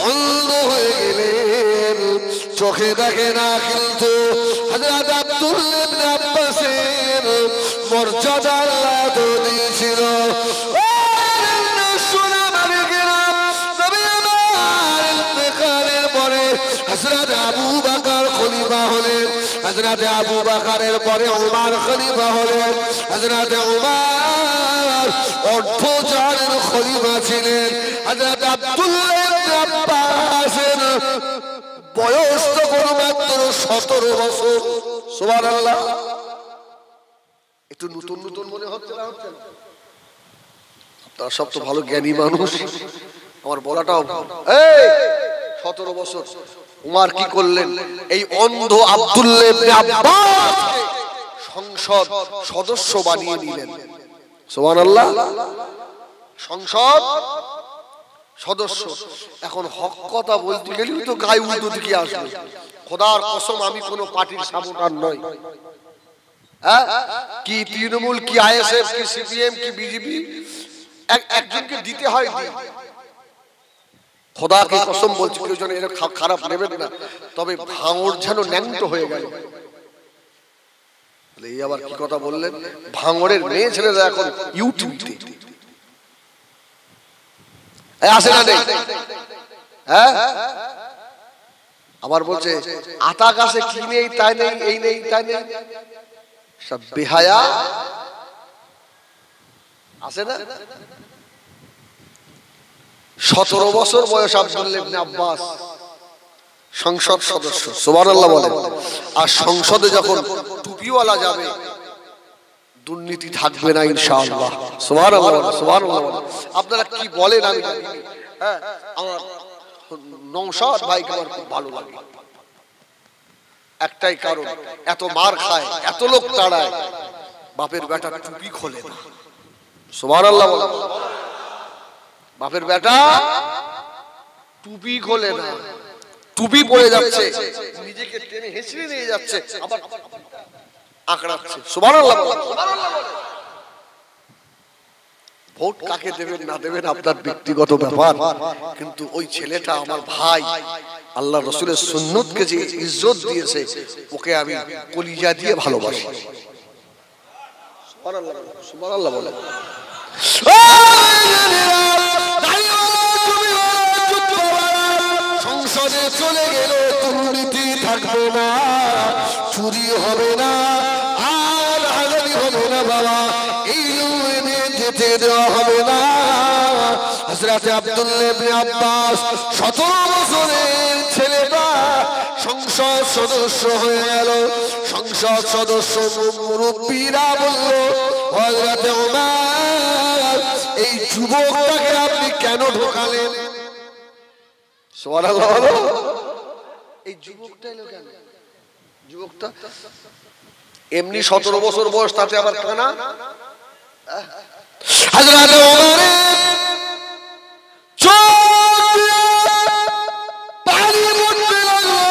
A: অন্ধ হয়ে গেলেন, চোখে দেখে না, কিন্তু হযরত আব্দুল্লাহ ইবনে আব্বাসের মর্যাদা আল্লাহ দিয়েছিল। হযরত আবু বকর খলিফা হলেন, হযরত আবু বকরের পরে ওমর খলিফা হলেন, হযরত ওমর অর্ধজানের খলিফা ছিলেন। হযরত আব্দুল্লাহ ইবনে আব্বাসের বয়স তখন মাত্র 17 বছর। সুবহানাল্লাহ। একটু নতুন নতুন মনে হচ্ছে না? হচ্ছে না? আপনারা সব তো ভালো জ্ঞানী মানুষ, আমার বলাটাও এই 17 বছর। উমর কি করলেন? এই অন্ধ আব্দুল্লাহ ইবনে আব্বাস সংসদ সদস্য বানিয়ে নিলেন। সুবহানাল্লাহ। সংসদ সদস্য। এখন হক কথা বলতে গেলেই তো গায়ে উল্টো দিকে আসবে। খোদার কসম আমি কোনো পার্টির সাপোর্টার নই। হ্যাঁ, কি তৃণমূল, কি আইএসএফ, কি সিপিএম, কি বিজেপি, একজনকে দিতে হয়। খোদাকে কসম বলছি, কেউ যেন এর খারাপ নেবেন না, তবে ভাঙড় যেন ন্যাংটো হয়ে গেল। এই আবার কি কথা বললেন? ভাঙড়ের মেয়ে ছেলেরা এখন ইউটিউবে আসে না, নেই? হ্যাঁ, আবার বলছে আতা গাছে কি নেই তাই নেই, এই নেই তাই নেই, সব বেহায়া আসে না। 17 বছর বয়স আব্দুল্লাহ ইবনে আব্বাস সংসদ সদস্য। সুবহানাল্লাহ বলেন। আর সংসদে যখন টুপিওয়ালা যাবে দুর্নীতি থাকবে না ইনশাআল্লাহ। সুবহানাল্লাহ, সুবহানাল্লাহ। আপনারা কি বলেন আমি জানি। হ্যাঁ, আমার নওশাদ ভাইকে আমার খুব ভালো লাগে, একটাই কারণ, এত মার খায়, এত লোক তাড়ায়, বাপের বেটা টুপি খোলে না। সুবহানাল্লাহ বলেন। বাপের বেটা টুপি খোলে না, টুপি পড়ে যাচ্ছে, নিজেকে টেনে হেঁচড়ে নিয়ে যাচ্ছে, আবার আঁকড়াচ্ছে। সুবহানাল্লাহ। ভোট কাকে দেবেন না দেবেন আপনার ব্যক্তিগত ব্যাপার, কিন্তু ওই ছেলেটা আমার ভাই, আল্লাহ রাসূলের সুন্নতকে যে ইজ্জত দিয়েছে, ওকে আমি কলিজা দিয়ে ভালোবাসি। সুবহানাল্লাহ, সুবহানাল্লাহ বলেন। সংসদে চলে গেলে দুর্নীতি থাকবে না, চুরি হবে না, আর হাজারি যেতে দেওয়া হবে না। হযরত আব্দুল্লাহ ইবনে আব্বাস 17 বছরের ছেলেটা সংসদ সদস্য হয়ে গেল। সংসদ সদস্য মুরব্বীরা বলল, হযরত ওমর এই যুবকটাকে আপনি কেন ঢোকালেন? সুবহানাল্লাহ। এই যুবকটা এলো কেন? যুবকটা এমনি 17 বছর বয়স, তাতে আবার কানা। হযরত ওমরের চোখ পানি পড়তে লাগলো।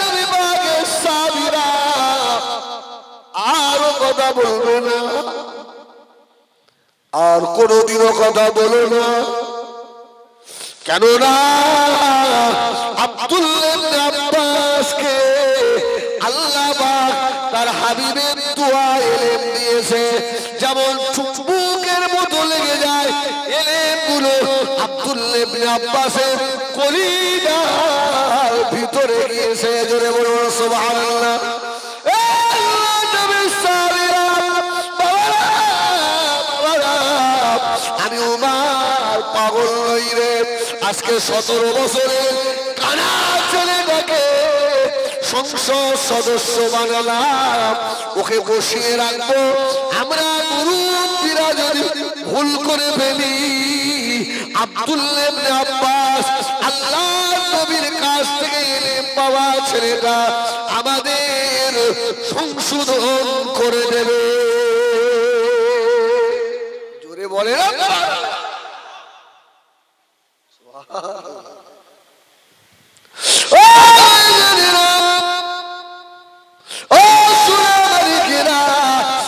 A: নবী পাকের সাহাবীরা আর কথা বলবে না, আর কোনোদিনও কথা বলো না। কেননা আব্দুল্লাহ ইবনে আব্বাসকে আল্লাহ পাক তার হাবিবের দোয়া ইলম দিয়েছে, যেমন চুম্বকের মতো লেগে যায় ইলমগুলো আব্দুল্লাহ ইবনে আব্বাসের কলিজার ভিতরে গিয়েছে। জোরে বলুন সুবহানাল্লাহ। আমি ওমর পাগল নই রে, আজকে 17 বছরের কানা ছেলেটাকে সংসদ সদস্য বানালাম, ওকে বসিয়ে রাখবো। আমরা মুরব্বীরা যদি ভুল করে ফেলি, আব্দুল্লাহ ইবনে আব্বাস আল্লাহর নবীর কাছ থেকে ইলম পাওয়া ছেলেটা আমাদের সংশোধন করে দেবে। জোরে বলে না?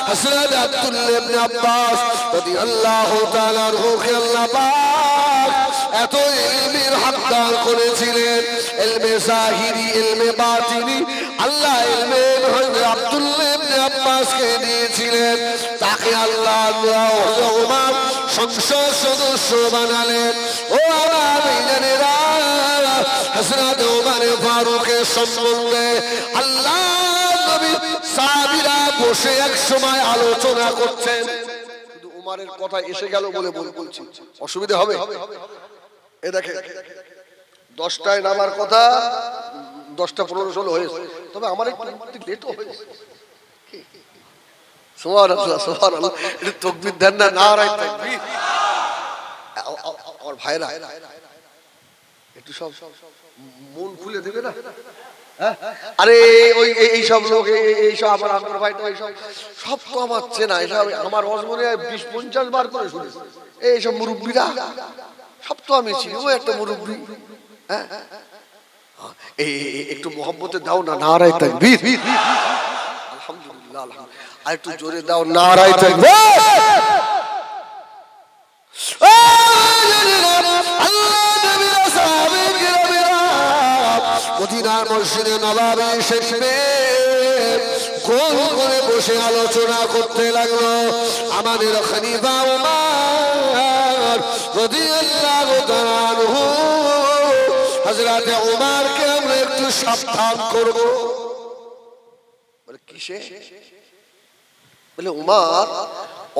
A: হযরত আব্দুল্লাহ ইবনে আব্বাস রাদিয়াল্লাহু তাআলা আনহুকে আল্লাহ পাক এত ইলমের হকদার করেছিলেন, ইলমে জাহিরি, ইলমে বাতিনি। আল্লাহ ইলমে আব্দুল্লাহ ইবনে আব্বাসকে দিয়েছিলেন, তাকে আল্লাহ ওমর সংসদ সদস্য বানালেন। ও আমার ভাইজানেরা, হযরত ওমর ফারুকের সম্বন্ধে আল্লাহ নবী সাহাবীরা বসে এক সময় আলোচনা করছেন। শুধু ওমরের কথা এসে গেল বলে বলছি, অসুবিধা হবে? এ দেখেন 10টায় নামার কথা 10:15 হয়েছে, তবে আমার একটু লেটও হয়েছে। সুবহানাল্লাহ সুবহানাল্লাহ। এটা তাকবীর দেন না, নারায়ে তাকবীর। আমার ভাইরা একটু সব মন খুলে দেবে না? আরে ওই এই সব লোক, এই সব আমার আমার ভাই তো এই সব তো আমার চেনা, এসব আমার অজমনে 20-50 বার করে শুনেছি। এই সব মুরব্বীরা সব তো আমি চিনি। ও একটা মুরব্বী, হ্যাঁ, এই একটু মোহাম্মতে দাও না, নারায়ে তাকবীর। আলহামদুলিল্লাহ আলহামদুলিল্লাহ। আর একটু জোরে দাও, নারায়ে তাকবীর। মদিনার মসজিদে নববী শরীফে গোল করে বসে আলোচনা করতে লাগলো। আমাদের খলিফা ওমর রাদিয়াল্লাহু তাআলা আনহু, হযরত ওমরকে আমরা একটু সাবধান করব। বলে কিসে? বলে ওমর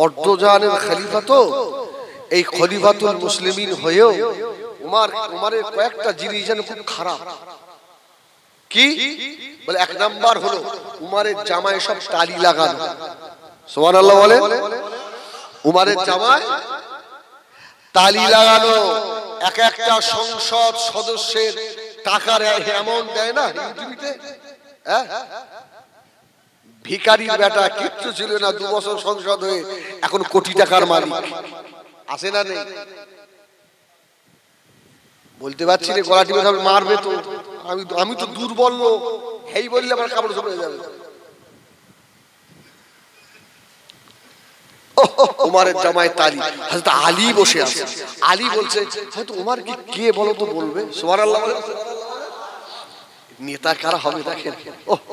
A: অর্ধজাহানের খলিফা, তো এই খলিফাতুল মুসলিমিন হয়েও ওমরের কয়েকটা জিনিস যেন খুব খারাপ। কি? বলে এক নাম্বার হলো উমারের জামায় সব তালি লাগানো। সুবহানাল্লাহ বলে। উমারের জামায় তালি লাগানো। এক একটা সংসদ সদস্যের টাকার অ্যামাউন্ট দেয় না টিভিতে, হ্যাঁ? ভিখারির বেটা, কিচ্ছু ছিল না, 2 বছর সংসদ হয়ে এখন কোটি টাকার মালিক। আছে না নেই? বলতে পারছি রে, গলা টিপে মারবে তো। আমি তো দুর্বল লোক, এই বললে আমার কাপড় চলে যাবে। উমারের জামায় তালি। হযরত আলী বসে আছে। আলী বলছে, হয়তো উমার কি কে বলো তো বলবে। সুবহানাল্লাহ। নেতা কারা হবে দেখেন,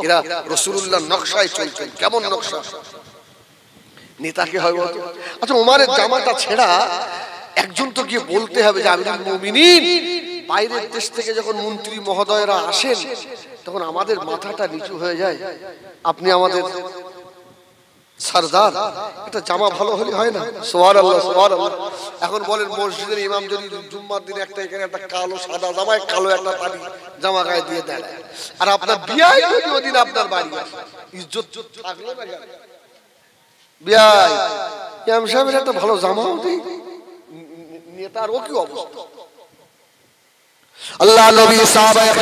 A: এরা রাসূলুল্লাহর নকশায় চলছেন। কেমন নকশা? নেতাকে হয় বলতো। আচ্ছা, উমারের জামাটা ছেঁড়া, একজন তো গিয়ে বলতে হবে যে আমিরুল মুমিনিন। বাইরের দেশ থেকে যখন মন্ত্রী মহোদয়রা আসেন, তখন আমাদের মাথাটা নিচু হয়ে যায়। আপনি আমাদের সরদার এটা জামা ভালো হলে হয় না? সুবহানাল্লাহ সুবহানাল্লাহ। এখন বলেন মসজিদের ইমাম যদি জুম্মার দিন একটা এখানে একটা কালো সাদা জামায় কালো একটা পানি জামা গায়ে দিয়ে দেয়, আর আপনার বিয়াই যদি ওদিন আপনার বাড়ি আসে, ইজ্জত থাকলো না? বিয়াই ইমাম সাহেবের একটা ভালো জামাও নেই, নেতার ও কি অবস্থা? আল্লাহ নবী সাহাবায়ে